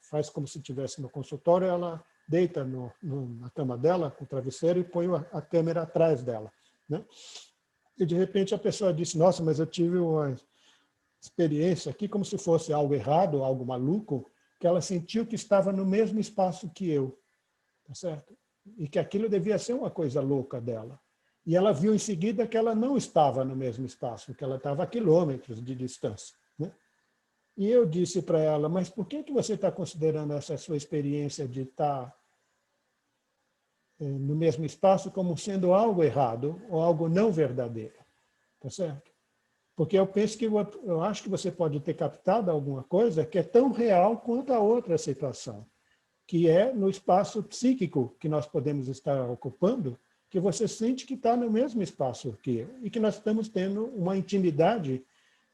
faz como se estivesse no consultório, ela deita na cama dela com o travesseiro e põe a câmera atrás dela, né? E, de repente, a pessoa disse, nossa, mas eu tive uma experiência aqui como se fosse algo errado, algo maluco, que ela sentiu que estava no mesmo espaço que eu, tá certo? E que aquilo devia ser uma coisa louca dela. E ela viu em seguida que ela não estava no mesmo espaço, que ela estava a quilômetros de distância. Né? E eu disse para ela, mas por que você está considerando essa sua experiência de estar no mesmo espaço como sendo algo errado ou algo não verdadeiro, tá certo? Porque eu penso que eu acho que você pode ter captado alguma coisa que é tão real quanto a outra situação, que é no espaço psíquico que nós podemos estar ocupando, que você sente que está no mesmo espaço que eu e que nós estamos tendo uma intimidade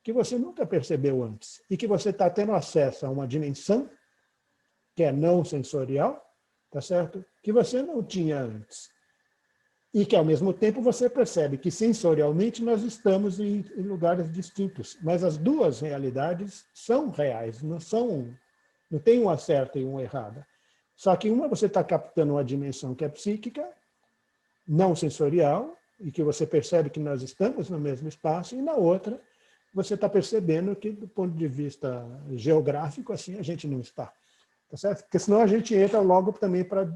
que você nunca percebeu antes e que você está tendo acesso a uma dimensão que é não sensorial, tá certo? Que você não tinha antes. E que, ao mesmo tempo, você percebe que, sensorialmente, nós estamos em lugares distintos. Mas as duas realidades são reais, não tem uma certa e uma errada. Só que uma você está captando uma dimensão que é psíquica, não sensorial, e que você percebe que nós estamos no mesmo espaço, e na outra você está percebendo que, do ponto de vista geográfico, assim, a gente não está. Tá certo? Porque senão a gente entra logo também para,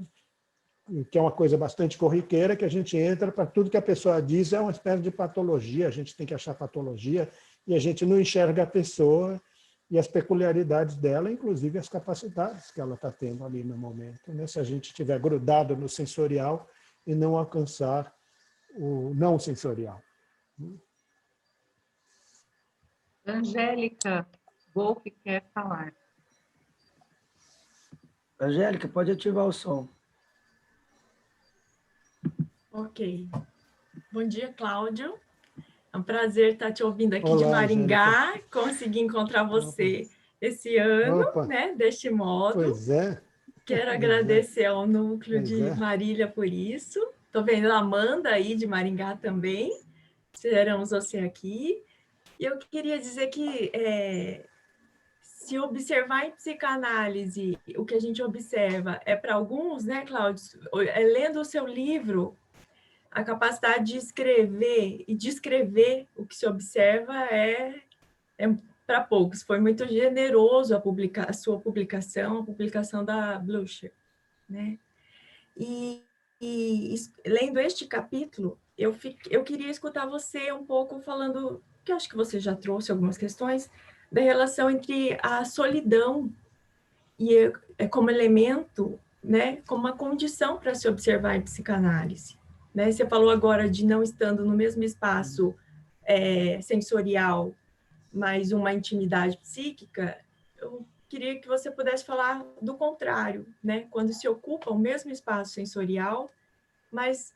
que é uma coisa bastante corriqueira, que a gente entra para tudo que a pessoa diz é uma espécie de patologia, a gente tem que achar patologia, e a gente não enxerga a pessoa e as peculiaridades dela, inclusive as capacidades que ela está tendo ali no momento, né? Se a gente estiver grudado no sensorial e não alcançar o não sensorial. Angélica Wolff quer falar. Angélica, pode ativar o som. Ok. Bom dia, Cláudio. É um prazer estar te ouvindo aqui. Olá, de Maringá. Angélica. Consegui encontrar você esse ano, Opa. né? Deste modo. Pois é. Quero agradecer ao núcleo de Marília por isso. Estou vendo a Amanda aí de Maringá também. Esperamos você aqui. E eu queria dizer que se observar em psicanálise, o que a gente observa é para alguns, né, Cláudio? Lendo o seu livro, a capacidade de escrever e descrever o que se observa é para poucos. Foi muito generoso a sua publicação, a publicação da Blucher, né? E lendo este capítulo, eu queria escutar você um pouco falando, que eu acho que você já trouxe algumas questões, da relação entre a solidão e como elemento, né, como uma condição para se observar em psicanálise. Né? Você falou agora de não estando no mesmo espaço sensorial, mas uma intimidade psíquica. Eu queria que você pudesse falar do contrário, né? Quando se ocupa o mesmo espaço sensorial, mas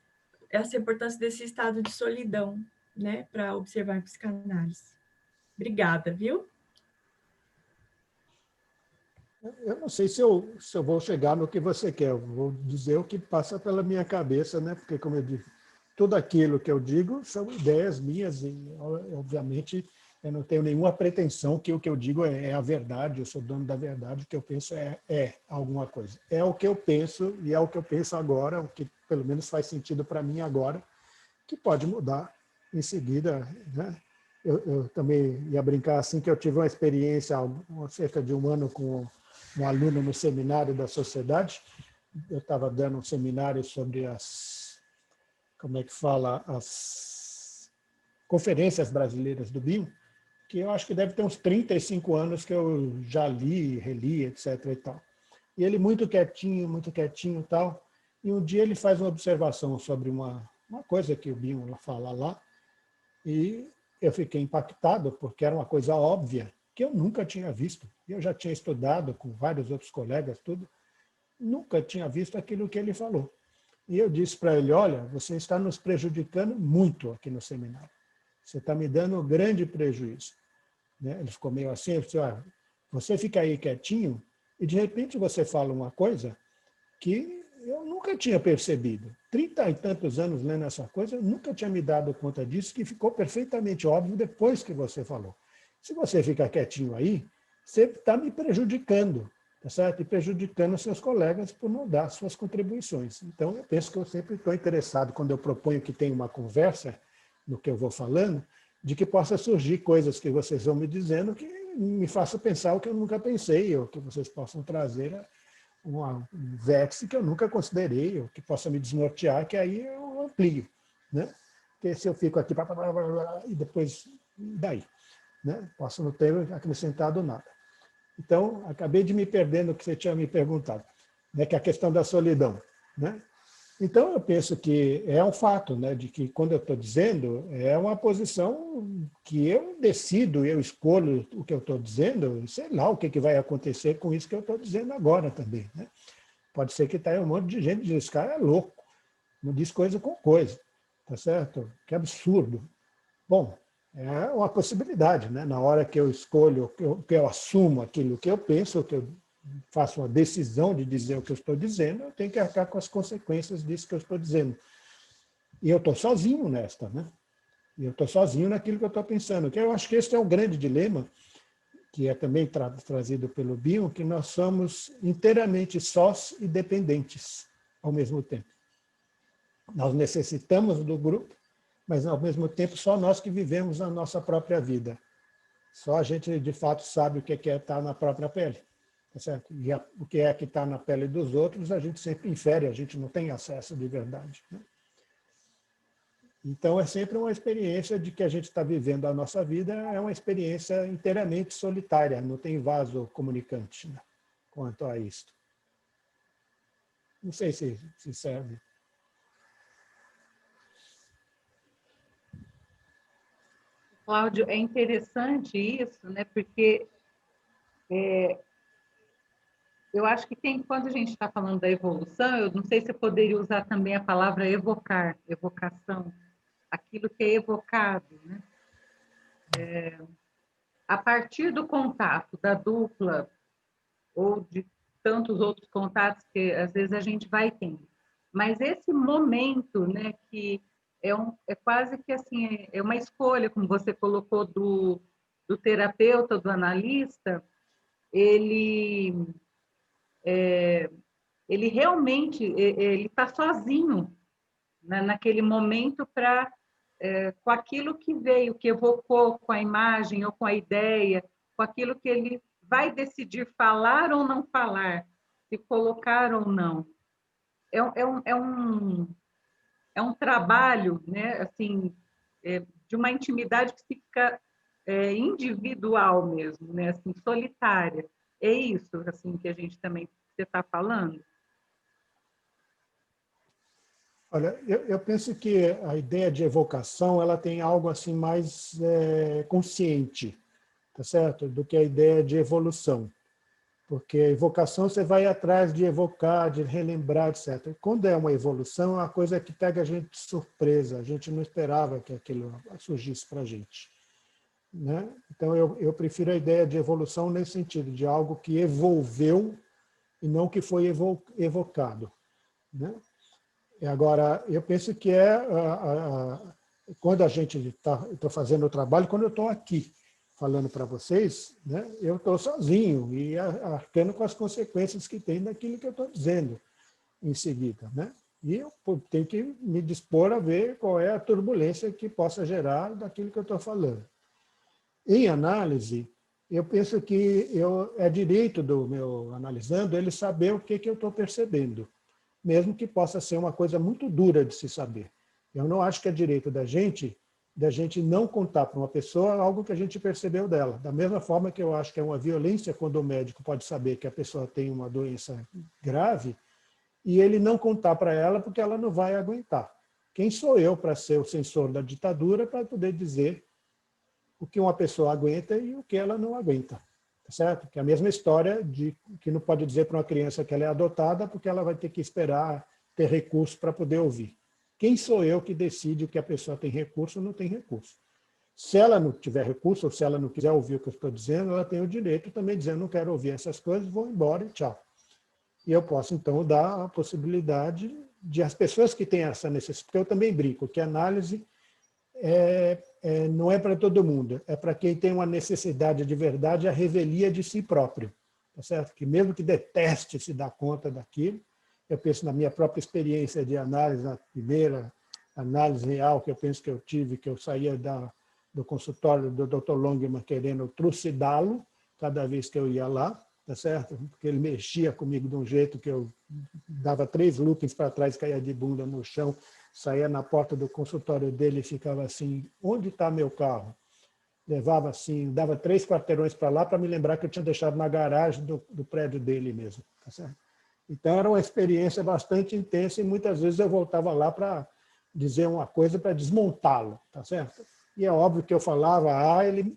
essa importância desse estado de solidão, né, para observar a psicanálise. Obrigada, viu? Eu não sei se eu vou chegar no que você quer, eu vou dizer o que passa pela minha cabeça, né? Porque, como eu disse, tudo aquilo que eu digo são ideias minhas e, obviamente, eu não tenho nenhuma pretensão que o que eu digo é a verdade, eu sou dono da verdade, o que eu penso é alguma coisa. É o que eu penso e é o que eu penso agora, o que pelo menos faz sentido para mim agora, que pode mudar em seguida, né? Eu também ia brincar assim que eu tive uma experiência há cerca de um ano com um aluno no seminário da sociedade. Eu estava dando um seminário sobre como é que fala, as conferências brasileiras do BIM, que eu acho que deve ter uns 35 anos que eu já li, reli, etc. e tal. E ele muito quietinho e tal. E um dia ele faz uma observação sobre uma coisa que o BIM fala lá, e eu fiquei impactado, porque era uma coisa óbvia, que eu nunca tinha visto. Eu já tinha estudado com vários outros colegas, tudo, nunca tinha visto aquilo que ele falou. E eu disse para ele, olha, você está nos prejudicando muito aqui no seminário. Você está me dando um grande prejuízo. Né? Ele ficou meio assim, ele disse, olha, você fica aí quietinho e, de repente, você fala uma coisa que eu nunca tinha percebido. 30 e tantos anos lendo essa coisa, eu nunca tinha me dado conta disso, que ficou perfeitamente óbvio depois que você falou. Se você ficar quietinho aí, você está me prejudicando, tá certo? E prejudicando seus colegas por não dar suas contribuições. Então, eu penso que eu sempre estou interessado, quando eu proponho que tenha uma conversa, no que eu vou falando, de que possa surgir coisas que vocês vão me dizendo que me façam pensar o que eu nunca pensei, ou que vocês possam trazer um vértice que eu nunca considerei, ou que possa me desnortear, que aí eu amplio. Né? Porque se eu fico aqui e depois, daí? Né? Posso não ter acrescentado nada. Então, acabei de me perder no que você tinha me perguntado, né? Que é a questão da solidão. Né? Então, eu penso que é um fato, né, de que, quando eu estou dizendo, é uma posição que eu decido, eu escolho o que eu estou dizendo, sei lá o que vai acontecer com isso que eu estou dizendo agora também. Né? Pode ser que está um monte de gente que diz, esse cara é louco, não diz coisa com coisa, tá certo? Que absurdo. Bom, é uma possibilidade, né? Na hora que eu escolho, que eu assumo aquilo que eu penso, que eu faço uma decisão de dizer o que eu estou dizendo, eu tenho que arcar com as consequências disso que eu estou dizendo. E eu estou sozinho nesta, né? E eu estou sozinho naquilo que eu estou pensando. Que eu acho que esse é o grande dilema, que é também trazido pelo Bion, que nós somos inteiramente sós e dependentes ao mesmo tempo. Nós necessitamos do grupo, mas, ao mesmo tempo, só nós que vivemos a nossa própria vida. Só a gente, de fato, sabe o que é estar na própria pele. Tá certo? E o que é que está na pele dos outros, a gente sempre infere, a gente não tem acesso de verdade. Né? Então, é sempre uma experiência de que a gente está vivendo a nossa vida, é uma experiência inteiramente solitária, não tem vaso comunicante, né, quanto a isso. Não sei se serve. Cláudio, é interessante isso, né? Porque eu acho que quando a gente está falando da evolução, eu não sei se eu poderia usar também a palavra evocar, evocação, aquilo que é evocado, né? A partir do contato da dupla ou de tantos outros contatos que às vezes a gente vai tendo. Mas esse momento, né, que é quase que assim, é uma escolha, como você colocou, do terapeuta, do analista, ele realmente ele está sozinho, né, naquele momento com aquilo que veio, que evocou com a imagem ou com a ideia, com aquilo que ele vai decidir falar ou não falar, se colocar ou não. É um trabalho, né, assim, de uma intimidade que fica individual mesmo, né, assim, solitária. É isso assim, que a gente também está falando? Olha, eu penso que a ideia de evocação ela tem algo assim mais consciente, tá certo? Do que a ideia de evolução. Porque a evocação você vai atrás de evocar, de relembrar, etc. Quando é uma evolução, é uma coisa que pega a gente de surpresa, a gente não esperava que aquilo surgisse para a gente. Né? Então, eu prefiro a ideia de evolução nesse sentido, de algo que evolveu e não que foi evocado. Né? E agora, eu penso que quando a gente está fazendo o trabalho, quando eu estou aqui falando para vocês, né, eu estou sozinho e arcando com as consequências que tem daquilo que eu estou dizendo em seguida. Né? E eu tenho que me dispor a ver qual é a turbulência que possa gerar daquilo que eu estou falando. Em análise, eu penso que é direito do meu analisando ele saber o que eu estou percebendo, mesmo que possa ser uma coisa muito dura de se saber. Eu não acho que é direito da gente não contar para uma pessoa algo que a gente percebeu dela. Da mesma forma que eu acho que é uma violência quando o médico pode saber que a pessoa tem uma doença grave e ele não contar para ela porque ela não vai aguentar. Quem sou eu para ser o censor da ditadura para poder dizer o que uma pessoa aguenta e o que ela não aguenta? Tá certo? Que é a mesma história de que não pode dizer para uma criança que ela é adotada porque ela vai ter que esperar ter recurso para poder ouvir. Quem sou eu que decide o que a pessoa tem recurso ou não tem recurso? Se ela não tiver recurso, ou se ela não quiser ouvir o que eu estou dizendo, ela tem o direito também de dizer, não quero ouvir essas coisas, vou embora e tchau. E eu posso, então, dar a possibilidade de as pessoas que têm essa necessidade, porque eu também brinco, que a análise não é para todo mundo, é para quem tem uma necessidade de verdade, a revelia de si próprio. Tá certo? Que mesmo que deteste se dar conta daquilo, eu penso na minha própria experiência de análise, na primeira análise real que eu penso que eu tive, que eu saía do consultório do Dr. Longman querendo trucidá-lo cada vez que eu ia lá, tá certo? Porque ele mexia comigo de um jeito que eu dava 3 loopings para trás, caía de bunda no chão, saía na porta do consultório dele e ficava assim, onde está meu carro? Levava assim, dava 3 quarteirões para lá para me lembrar que eu tinha deixado na garagem do prédio dele mesmo, tá certo? Então, era uma experiência bastante intensa e muitas vezes eu voltava lá para dizer uma coisa para desmontá-lo, tá certo? E é óbvio que eu falava,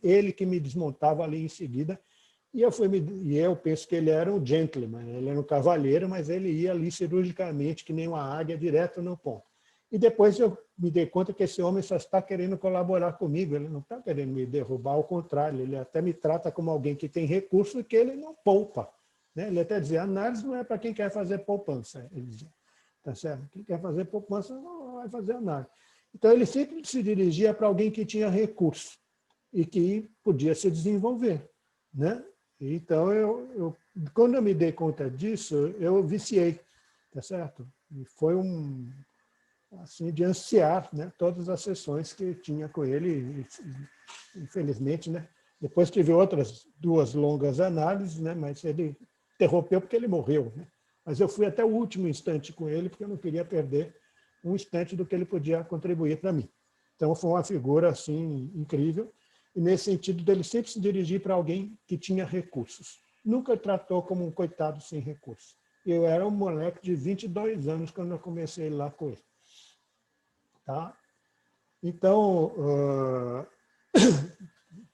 ele que me desmontava ali em seguida, e eu penso que ele era um gentleman, ele era um cavalheiro, mas ele ia ali cirurgicamente, que nem uma águia, direto no ponto. E depois eu me dei conta que esse homem só está querendo colaborar comigo, ele não está querendo me derrubar, ao contrário, ele até me trata como alguém que tem recurso e que ele não poupa. Ele até dizia, análise não é para quem quer fazer poupança. Ele dizia, tá certo? Quem quer fazer poupança não vai fazer análise. Então, ele sempre se dirigia para alguém que tinha recurso e que podia se desenvolver. Né? Então, quando eu me dei conta disso, eu viciei, tá certo? E foi assim, de ansiar, né, todas as sessões que tinha com ele, infelizmente, né? Depois tive outras 2 longas análises, né, mas ele interrompeu porque ele morreu. Né? Mas eu fui até o último instante com ele, porque eu não queria perder um instante do que ele podia contribuir para mim. Então, foi uma figura assim incrível, e nesse sentido dele sempre se dirigir para alguém que tinha recursos. Nunca tratou como um coitado sem recursos. Eu era um moleque de 22 anos quando eu comecei lá com ele. Tá? Então,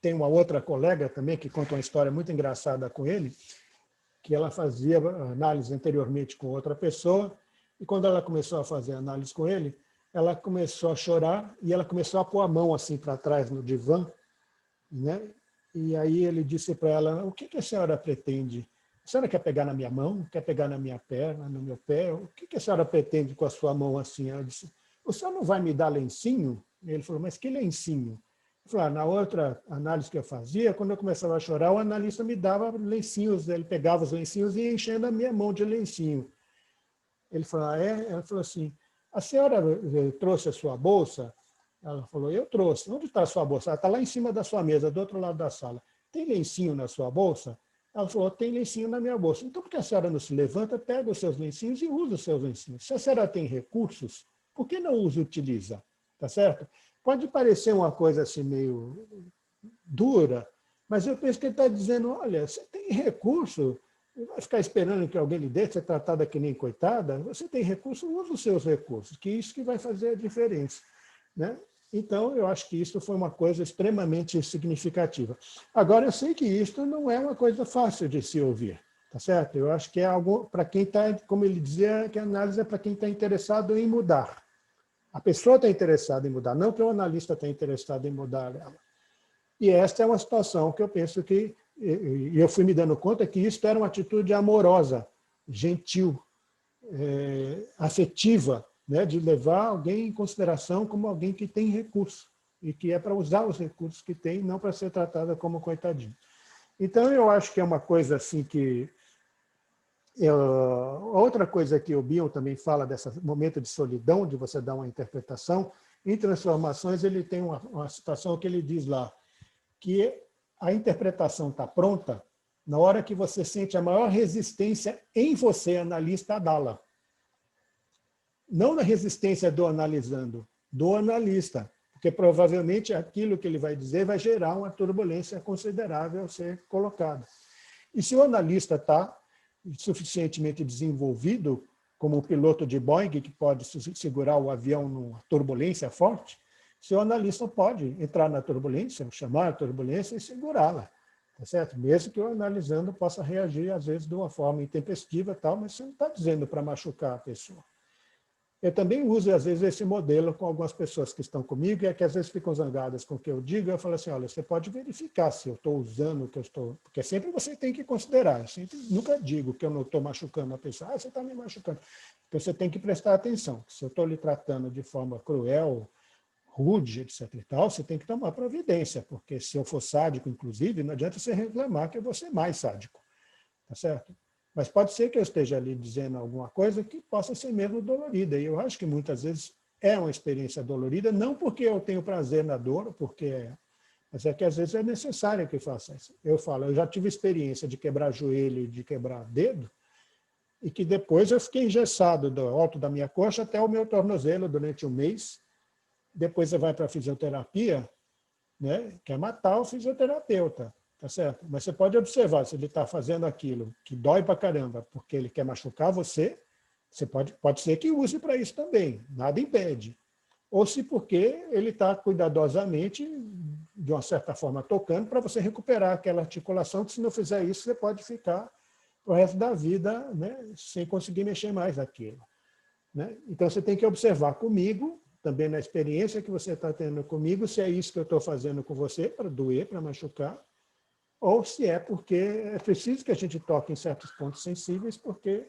tem uma outra colega também que conta uma história muito engraçada com ele, que ela fazia análise anteriormente com outra pessoa, e quando ela começou a fazer análise com ele, ela começou a chorar e ela começou a pôr a mão assim para trás no divã, né? E aí ele disse para ela, o que a senhora pretende? A senhora quer pegar na minha mão? Quer pegar na minha perna, no meu pé? O que a senhora pretende com a sua mão assim? Ela disse, o senhor não vai me dar lencinho? E ele falou, mas que lencinho? Eu falei, na outra análise que eu fazia, quando eu começava a chorar, o analista me dava lencinhos, ele pegava os lencinhos e ia enchendo a minha mão de lencinho. Ele falou, é? Ela falou assim, a senhora trouxe a sua bolsa? Ela falou, eu trouxe. Onde está a sua bolsa? Ela está lá em cima da sua mesa, do outro lado da sala. Tem lencinho na sua bolsa? Ela falou, tem lencinho na minha bolsa. Então, por que a senhora não se levanta, pega os seus lencinhos e usa os seus lencinhos? Se a senhora tem recursos, por que não os utiliza? Tá certo? Pode parecer uma coisa assim meio dura, mas eu penso que ele está dizendo, olha, você tem recurso, vai ficar esperando que alguém lhe dê, ser tratada que nem coitada, você tem recurso, usa os seus recursos, que isso que vai fazer a diferença. Né? Então, eu acho que isso foi uma coisa extremamente significativa. Agora, eu sei que isso não é uma coisa fácil de se ouvir, tá tá certo? Eu acho que é algo para quem está, como ele dizia, que a análise é para quem está interessado em mudar. A pessoa está interessada em mudar, não que o analista está interessado em mudar ela. E esta é uma situação que eu penso que, e eu fui me dando conta que isso era uma atitude amorosa, gentil, afetiva, né, de levar alguém em consideração como alguém que tem recurso, e que é para usar os recursos que tem, não para ser tratada como coitadinho. Então, eu acho que é uma coisa assim que... outra coisa que o Bion também fala desse momento de solidão, de você dar uma interpretação, em Transformações ele tem uma situação que ele diz lá, que a interpretação está pronta na hora que você sente a maior resistência em você, analista, a dá-la. Não na resistência do analisando, do analista, porque provavelmente aquilo que ele vai dizer vai gerar uma turbulência considerável a ser colocada. E se o analista está suficientemente desenvolvido, como um piloto de Boeing, que pode segurar o avião numa turbulência forte, seu analista pode entrar na turbulência, chamar a turbulência e segurá-la, tá certo? Mesmo que o analisando possa reagir, às vezes, de uma forma intempestiva, tal, mas você não está dizendo para machucar a pessoa. Eu também uso, às vezes, esse modelo com algumas pessoas que estão comigo e é que, às vezes, ficam zangadas com o que eu digo. Eu falo assim, olha, você pode verificar se eu estou usando o que eu estou... Porque sempre você tem que considerar. Eu sempre, nunca digo que eu não estou machucando a pessoa. Ah, você está me machucando. Então, você tem que prestar atenção. Se eu estou lhe tratando de forma cruel, rude, etc. e tal, você tem que tomar providência, porque se eu for sádico, inclusive, não adianta você reclamar que eu vou ser mais sádico. Tá certo? Mas pode ser que eu esteja ali dizendo alguma coisa que possa ser mesmo dolorida. E eu acho que muitas vezes é uma experiência dolorida, não porque eu tenho prazer na dor, mas é que às vezes é necessário que eu faça isso. Eu falo, eu já tive experiência de quebrar joelho e de quebrar dedo, e que depois eu fiquei engessado do alto da minha coxa até o meu tornozelo durante um mês. Depois você vai para a fisioterapia, né, que é matar o fisioterapeuta. Tá certo? Mas você pode observar, se ele está fazendo aquilo que dói para caramba, porque ele quer machucar você, você pode ser que use para isso também, nada impede. Ou se porque ele está cuidadosamente, de uma certa forma, tocando para você recuperar aquela articulação, que se não fizer isso, você pode ficar o resto da vida, né, sem conseguir mexer mais naquilo. Né? Então, você tem que observar comigo, também na experiência que você está tendo comigo, se é isso que eu estou fazendo com você, para doer, para machucar, ou se é porque é preciso que a gente toque em certos pontos sensíveis, porque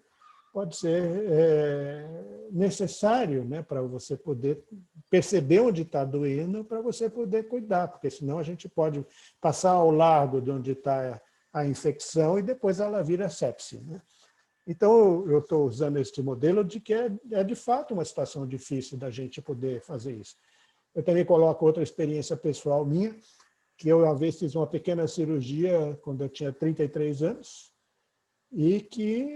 pode ser necessário, né, para você poder perceber onde está doendo, para você poder cuidar, porque senão a gente pode passar ao largo de onde está a infecção e depois ela vira sepse. Né? Então, eu estou usando este modelo de que é de fato uma situação difícil da gente poder fazer isso. Eu também coloco outra experiência pessoal minha, que eu, uma vez, fiz uma pequena cirurgia quando eu tinha 33 anos, e que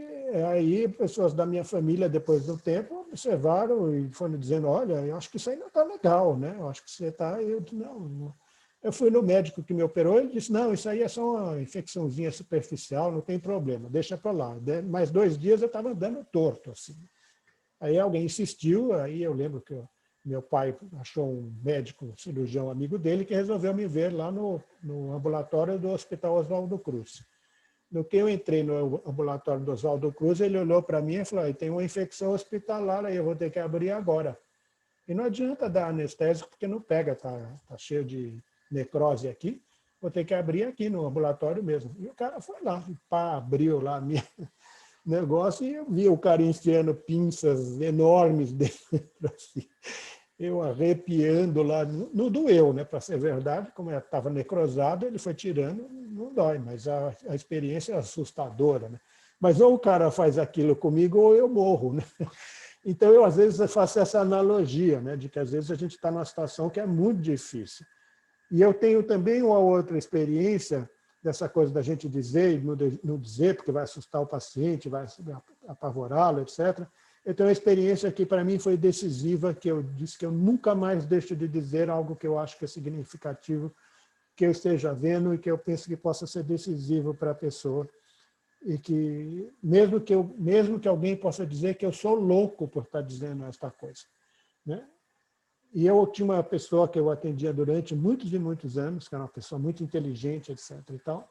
aí pessoas da minha família, depois do tempo, observaram e foram dizendo, olha, eu acho que isso aí não está legal, né? Eu acho que você está... Eu disse, não. Eu fui no médico que me operou, ele disse, não, isso aí é só uma infecçãozinha superficial, não tem problema, deixa para lá. Mais 2 dias eu estava andando torto, assim. Aí alguém insistiu, aí eu lembro que meu pai achou um médico, cirurgião amigo dele, que resolveu me ver lá no ambulatório do Hospital Oswaldo Cruz. No que eu entrei no ambulatório do Oswaldo Cruz, ele olhou para mim e falou, tem uma infecção hospitalar aí, eu vou ter que abrir agora. E não adianta dar anestésico, porque não pega, tá cheio de necrose aqui, vou ter que abrir aqui no ambulatório mesmo. E o cara foi lá, pá, abriu lá minha negócio e eu vi o cara enfiando pinças enormes dentro, assim. Eu arrepiando lá, não doeu, né? Para ser verdade, como estava necrosado, ele foi tirando, não dói, mas a experiência é assustadora, né? Mas ou o cara faz aquilo comigo ou eu morro, né? Então, eu às vezes faço essa analogia, né? De que às vezes a gente está numa situação que é muito difícil. E eu tenho também uma outra experiência dessa coisa da gente dizer e não dizer, porque vai assustar o paciente, vai apavorá-lo, etc. Eu tenho uma experiência que, para mim, foi decisiva, que eu disse que eu nunca mais deixo de dizer algo que eu acho que é significativo, que eu esteja vendo e que eu penso que possa ser decisivo para a pessoa. E que, mesmo que alguém possa dizer que eu sou louco por estar dizendo esta coisa. Né? E eu tinha uma pessoa que eu atendia durante muitos e muitos anos, que era uma pessoa muito inteligente, etc. e tal.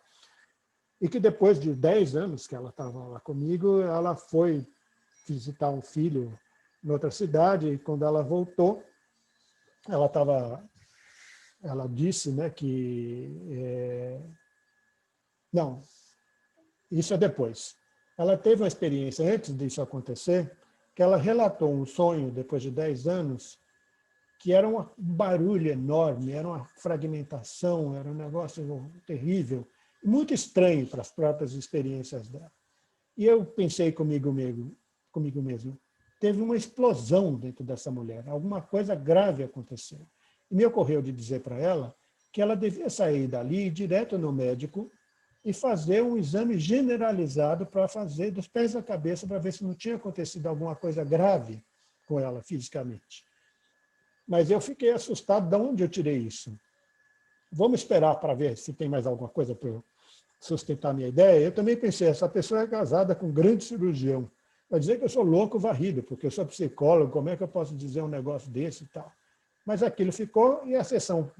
e que depois de 10 anos que ela estava lá comigo, ela foi visitar um filho em outra cidade, e quando ela voltou, ela disse, né, que... Não, isso é depois. Ela teve uma experiência, antes disso acontecer, que ela relatou um sonho, depois de 10 anos, que era um barulho enorme, era uma fragmentação, era um negócio terrível, muito estranho para as próprias experiências dela. E eu pensei comigo mesmo, teve uma explosão dentro dessa mulher, alguma coisa grave aconteceu. E me ocorreu de dizer para ela que ela devia sair dali, ir direto no médico, e fazer um exame generalizado para fazer dos pés à cabeça, para ver se não tinha acontecido alguma coisa grave com ela fisicamente. Mas eu fiquei assustado de onde eu tirei isso. Vamos esperar para ver se tem mais alguma coisa para eu sustentar a minha ideia. Eu também pensei, essa pessoa é casada com um grande cirurgião. Vai dizer que eu sou louco varrido, porque eu sou psicólogo, como é que eu posso dizer um negócio desse e tal? Mas aquilo ficou e a sessão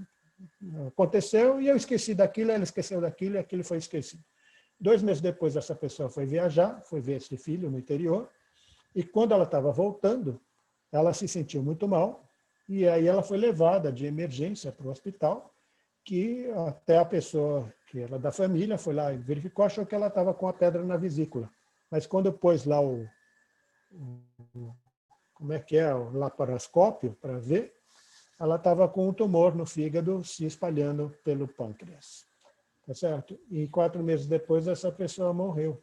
aconteceu e eu esqueci daquilo, ela esqueceu daquilo e aquilo foi esquecido. 2 meses depois, essa pessoa foi viajar, foi ver esse filho no interior, e quando ela estava voltando, ela se sentiu muito mal, e aí ela foi levada de emergência para o hospital, que até a pessoa que era da família foi lá e verificou, achou que ela estava com a pedra na vesícula. Mas quando pôs lá como é que é, o laparoscópio para ver, ela estava com um tumor no fígado se espalhando pelo pâncreas. Tá certo? E 4 meses depois, essa pessoa morreu.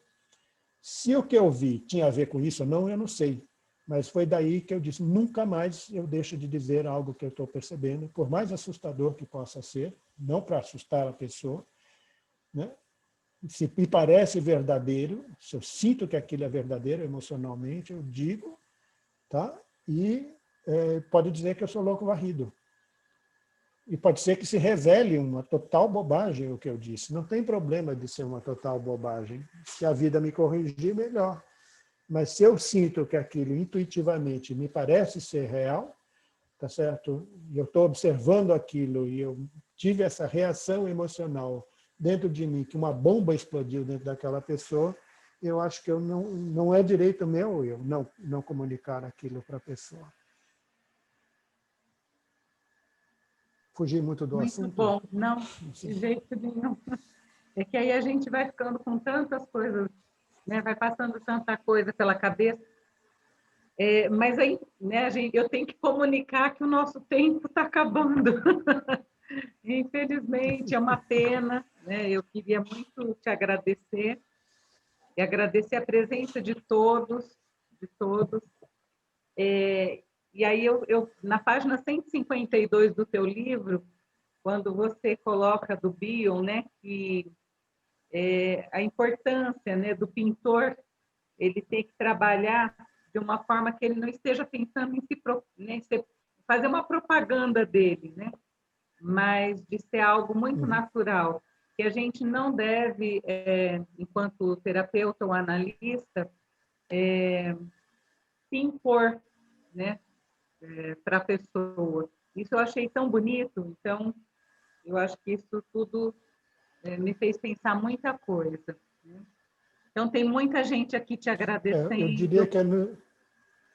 Se o que eu vi tinha a ver com isso ou não, eu não sei. Mas foi daí que eu disse, nunca mais eu deixo de dizer algo que eu estou percebendo, por mais assustador que possa ser, não para assustar a pessoa, né? Se me parece verdadeiro, se eu sinto que aquilo é verdadeiro emocionalmente, eu digo, tá? E pode dizer que eu sou louco varrido. E pode ser que se revele uma total bobagem o que eu disse. Não tem problema de ser uma total bobagem. Se a vida me corrigir, melhor. Mas se eu sinto que aquilo intuitivamente me parece ser real, tá certo? E eu estou observando aquilo e eu tive essa reação emocional dentro de mim, que uma bomba explodiu dentro daquela pessoa, eu acho que eu não é direito meu eu não comunicar aquilo para a pessoa. Fugi muito do assunto? Muito bom. Não, de jeito nenhum. É que aí a gente vai ficando com tantas coisas, né? Vai passando tanta coisa pela cabeça. Mas aí, né, eu tenho que comunicar que o nosso tempo está acabando. Infelizmente, é uma pena, né? Eu queria muito te agradecer e agradecer a presença de todos, de todos. E aí, na página 152 do teu livro, quando você coloca do Bion, né, que a importância, né, do pintor, ele tem que trabalhar de uma forma que ele não esteja pensando em fazer uma propaganda dele, né, mas de ser algo muito natural, que a gente não deve, enquanto terapeuta ou analista, se impor, né, para a pessoa. Isso eu achei tão bonito, então eu acho que isso tudo me fez pensar muita coisa, né? Então tem muita gente aqui te agradecendo. Eu diria que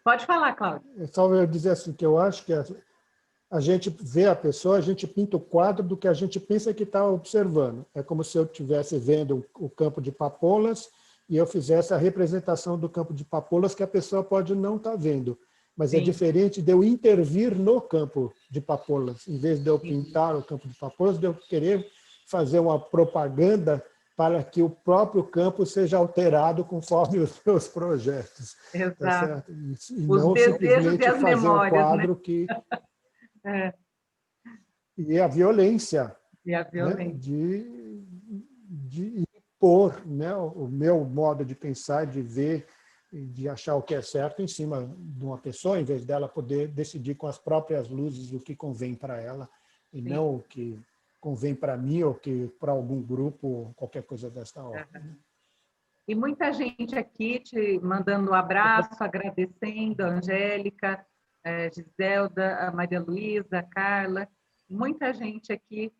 Pode falar, Cláudio. Só eu dizer assim, que eu acho que a gente vê a pessoa, a gente pinta o quadro do que a gente pensa que está observando. É como se eu estivesse vendo o campo de papoulas e eu fizesse a representação do campo de papoulas que a pessoa pode não estar vendo. Mas Sim. É diferente de eu intervir no campo de papoulas, em vez de eu pintar o campo de papoulas, de eu querer fazer uma propaganda para que o próprio campo seja alterado conforme os meus projetos. Exato. Tá certo? E os não simplesmente fazer memórias, um quadro, né? Que... E a violência, né? de impor, né? O meu modo de pensar, de ver, de achar o que é certo em cima de uma pessoa, em vez dela poder decidir com as próprias luzes o que convém para ela, e Sim. não o que convém para mim ou que para algum grupo, ou qualquer coisa desta ordem. E muita gente aqui te mandando um abraço, agradecendo, a Angélica, a Giselda, a Maria Luísa, a Carla, muita gente aqui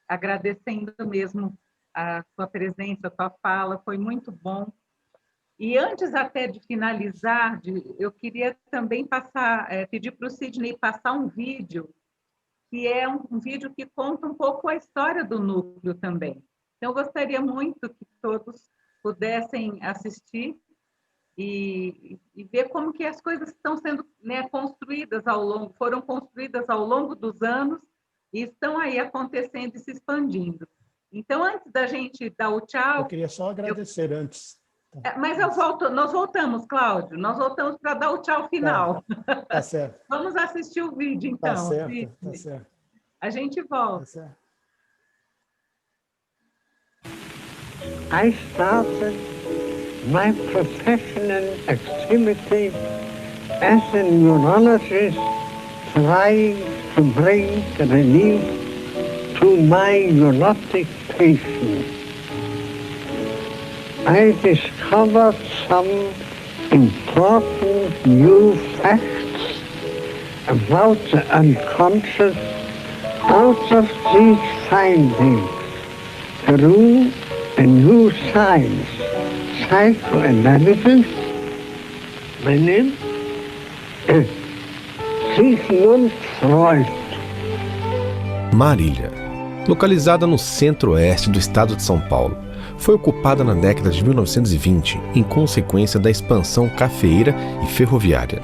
agradecendo mesmo a sua presença, a sua fala, foi muito bom. E antes até de finalizar, eu queria também pedir para o Sidney passar um vídeo, que é um vídeo que conta um pouco a história do núcleo também. Então, eu gostaria muito que todos pudessem assistir e ver como que as coisas estão sendo, né, foram construídas ao longo dos anos e estão aí acontecendo e se expandindo. Então, antes da gente dar o tchau... Eu queria só agradecer antes. Mas nós voltamos, Cláudio, nós voltamos para dar o tchau final. Tá certo. Vamos assistir o vídeo, então. Tá certo, tá certo. A gente volta. Tá certo. I started my professional activity as a neurologist, trying to bring relief to my neurotic patients. I discovered some important new facts about the unconscious. Out of these findings grew a new science, psychoanalysis. My name is Sigmund Freud. Marília, localizada no centro-oeste do estado de São Paulo, foi ocupada na década de 1920 em consequência da expansão cafeeira e ferroviária.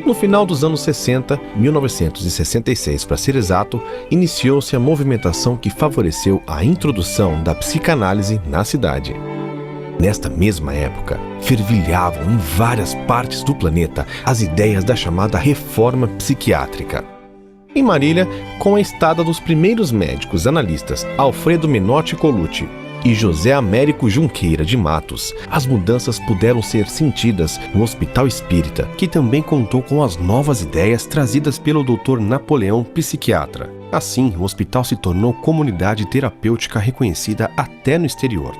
No final dos anos 60, 1966 para ser exato, iniciou-se a movimentação que favoreceu a introdução da psicanálise na cidade. Nesta mesma época, fervilhavam em várias partes do planeta as ideias da chamada reforma psiquiátrica. Em Marília, com a estada dos primeiros médicos analistas Alfredo Menotti Colucci e José Américo Junqueira de Matos, as mudanças puderam ser sentidas no Hospital Espírita, que também contou com as novas ideias trazidas pelo Dr. Napoleão, psiquiatra. Assim, o hospital se tornou comunidade terapêutica reconhecida até no exterior.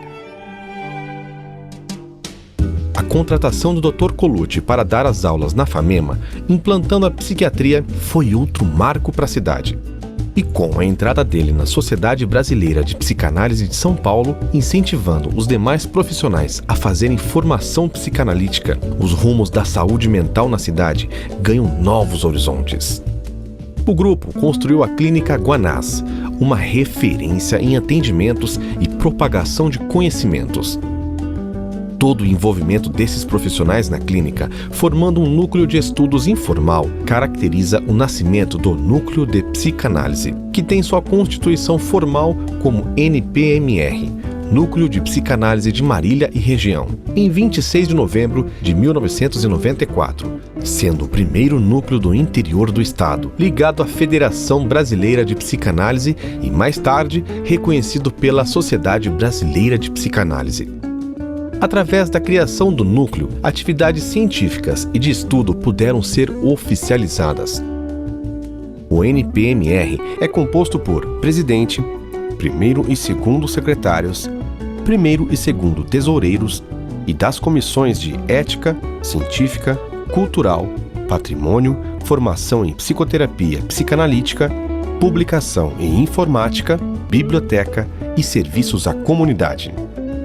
A contratação do Dr. Colucci para dar as aulas na FAMEMA, implantando a psiquiatria, foi outro marco para a cidade. E com a entrada dele na Sociedade Brasileira de Psicanálise de São Paulo, incentivando os demais profissionais a fazerem formação psicanalítica, os rumos da saúde mental na cidade ganham novos horizontes. O grupo construiu a Clínica Guanás, uma referência em atendimentos e propagação de conhecimentos. Todo o envolvimento desses profissionais na clínica, formando um núcleo de estudos informal, caracteriza o nascimento do Núcleo de Psicanálise, que tem sua constituição formal como NPMR, Núcleo de Psicanálise de Marília e Região, em 26 de novembro de 1994, sendo o primeiro núcleo do interior do estado, ligado à Federação Brasileira de Psicanálise e, mais tarde, reconhecido pela Sociedade Brasileira de Psicanálise. Através da criação do núcleo, atividades científicas e de estudo puderam ser oficializadas. O NPMR é composto por presidente, primeiro e segundo secretários, primeiro e segundo tesoureiros e das comissões de ética, científica, cultural, patrimônio, formação em psicoterapia psicanalítica, publicação em informática, biblioteca e serviços à comunidade.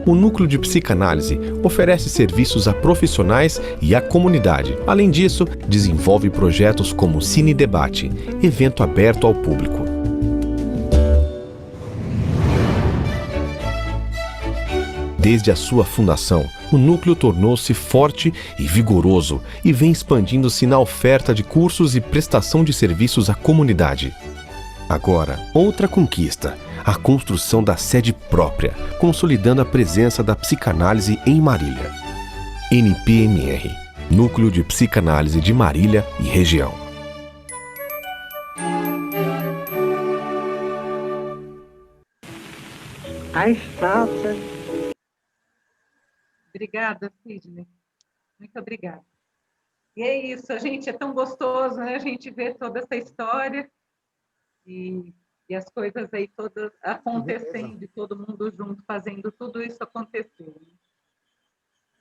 O Núcleo de Psicanálise oferece serviços a profissionais e à comunidade. Além disso, desenvolve projetos como Cine Debate, evento aberto ao público. Desde a sua fundação, o núcleo tornou-se forte e vigoroso e vem expandindo-se na oferta de cursos e prestação de serviços à comunidade. Agora, outra conquista: a construção da sede própria, consolidando a presença da psicanálise em Marília. NPMR, Núcleo de Psicanálise de Marília e Região. Obrigada, Sidney. Muito obrigada. E é isso, a gente é tão gostoso, né? A gente vê toda essa história e as coisas aí todas acontecendo, e todo mundo junto, fazendo tudo isso acontecer.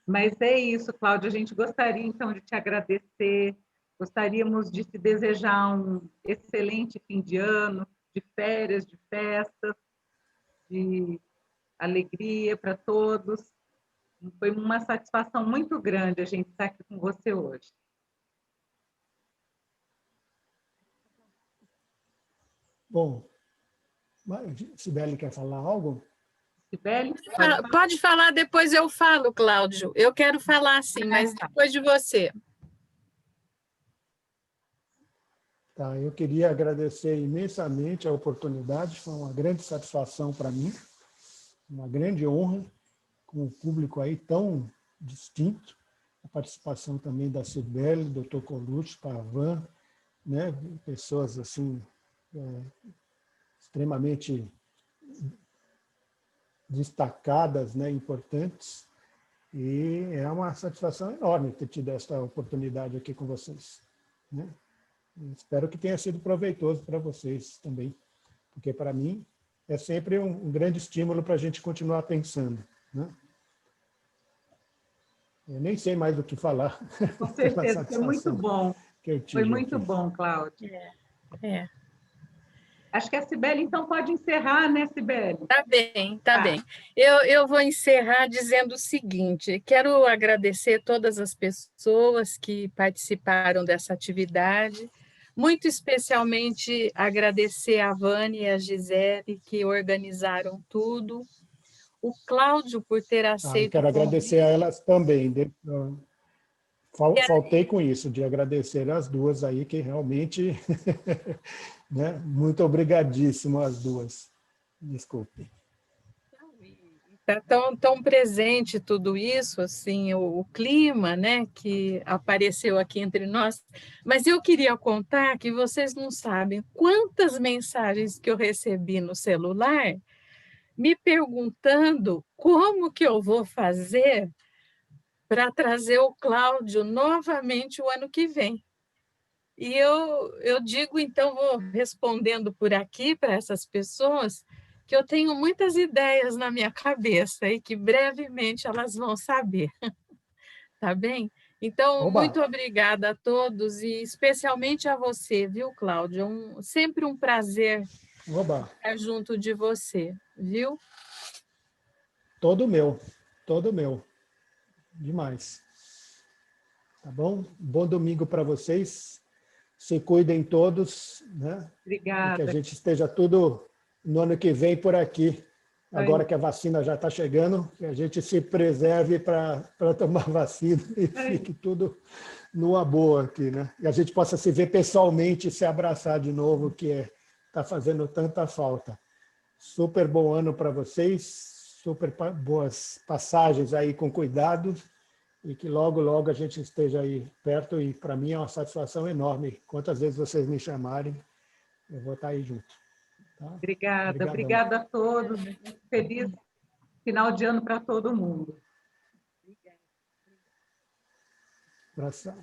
Mas é isso, Cláudia, a gente gostaria, então, de te agradecer, gostaríamos de te desejar um excelente fim de ano, de férias, de festas, de alegria para todos. Foi uma satisfação muito grande a gente estar aqui com você hoje. Bom, Cibele quer falar algo? Cibele? Pode falar, depois eu falo, Cláudio. Eu quero falar sim, mas depois de você. Tá, eu queria agradecer imensamente a oportunidade, foi uma grande satisfação para mim, uma grande honra, com um público aí tão distinto, a participação também da Cibele, do Dr. Colucci, Pavan, né, pessoas assim, extremamente destacadas, né, importantes, e é uma satisfação enorme ter tido esta oportunidade aqui com vocês, né? Espero que tenha sido proveitoso para vocês também, porque para mim é sempre um grande estímulo para a gente continuar pensando, né? Eu nem sei mais do que falar. Com certeza, foi muito bom. Foi muito aqui. Bom, Cláudio. Acho que a Cibele, então, pode encerrar, né, Cibele? Tá bem, tá bem. Eu vou encerrar dizendo o seguinte, quero agradecer todas as pessoas que participaram dessa atividade, muito especialmente agradecer a Vânia e a Gisele, que organizaram tudo, o Cláudio por ter aceito quero o convite. agradecer a elas também. Faltei com isso, de agradecer as duas aí, que realmente... né? Muito obrigadíssimo às duas. Desculpe. Está tão presente tudo isso, assim, o clima, né, que apareceu aqui entre nós. Mas eu queria contar que vocês não sabem quantas mensagens que eu recebi no celular me perguntando como que eu vou fazer para trazer o Cláudio novamente o ano que vem. E eu digo, então, vou respondendo por aqui para essas pessoas, que eu tenho muitas ideias na minha cabeça e que brevemente elas vão saber. Tá bem? Então, muito obrigada a todos e especialmente a você, viu, Cláudio? Sempre um prazer estar junto de você, viu? Todo meu. Demais. Tá bom? Bom domingo para vocês. Se cuidem todos, né? Obrigada. E que a gente esteja tudo no ano que vem por aqui. Agora que a vacina já está chegando, que a gente se preserve para tomar vacina e fique tudo numa boa aqui, né? E a gente possa se ver pessoalmente e se abraçar de novo, que está fazendo tanta falta. Super bom ano para vocês, super boas passagens aí com cuidado, e que logo, logo a gente esteja aí perto, e para mim é uma satisfação enorme. Quantas vezes vocês me chamarem, eu vou estar aí junto. Tá? Obrigada a todos. Feliz final de ano para todo mundo. Abração.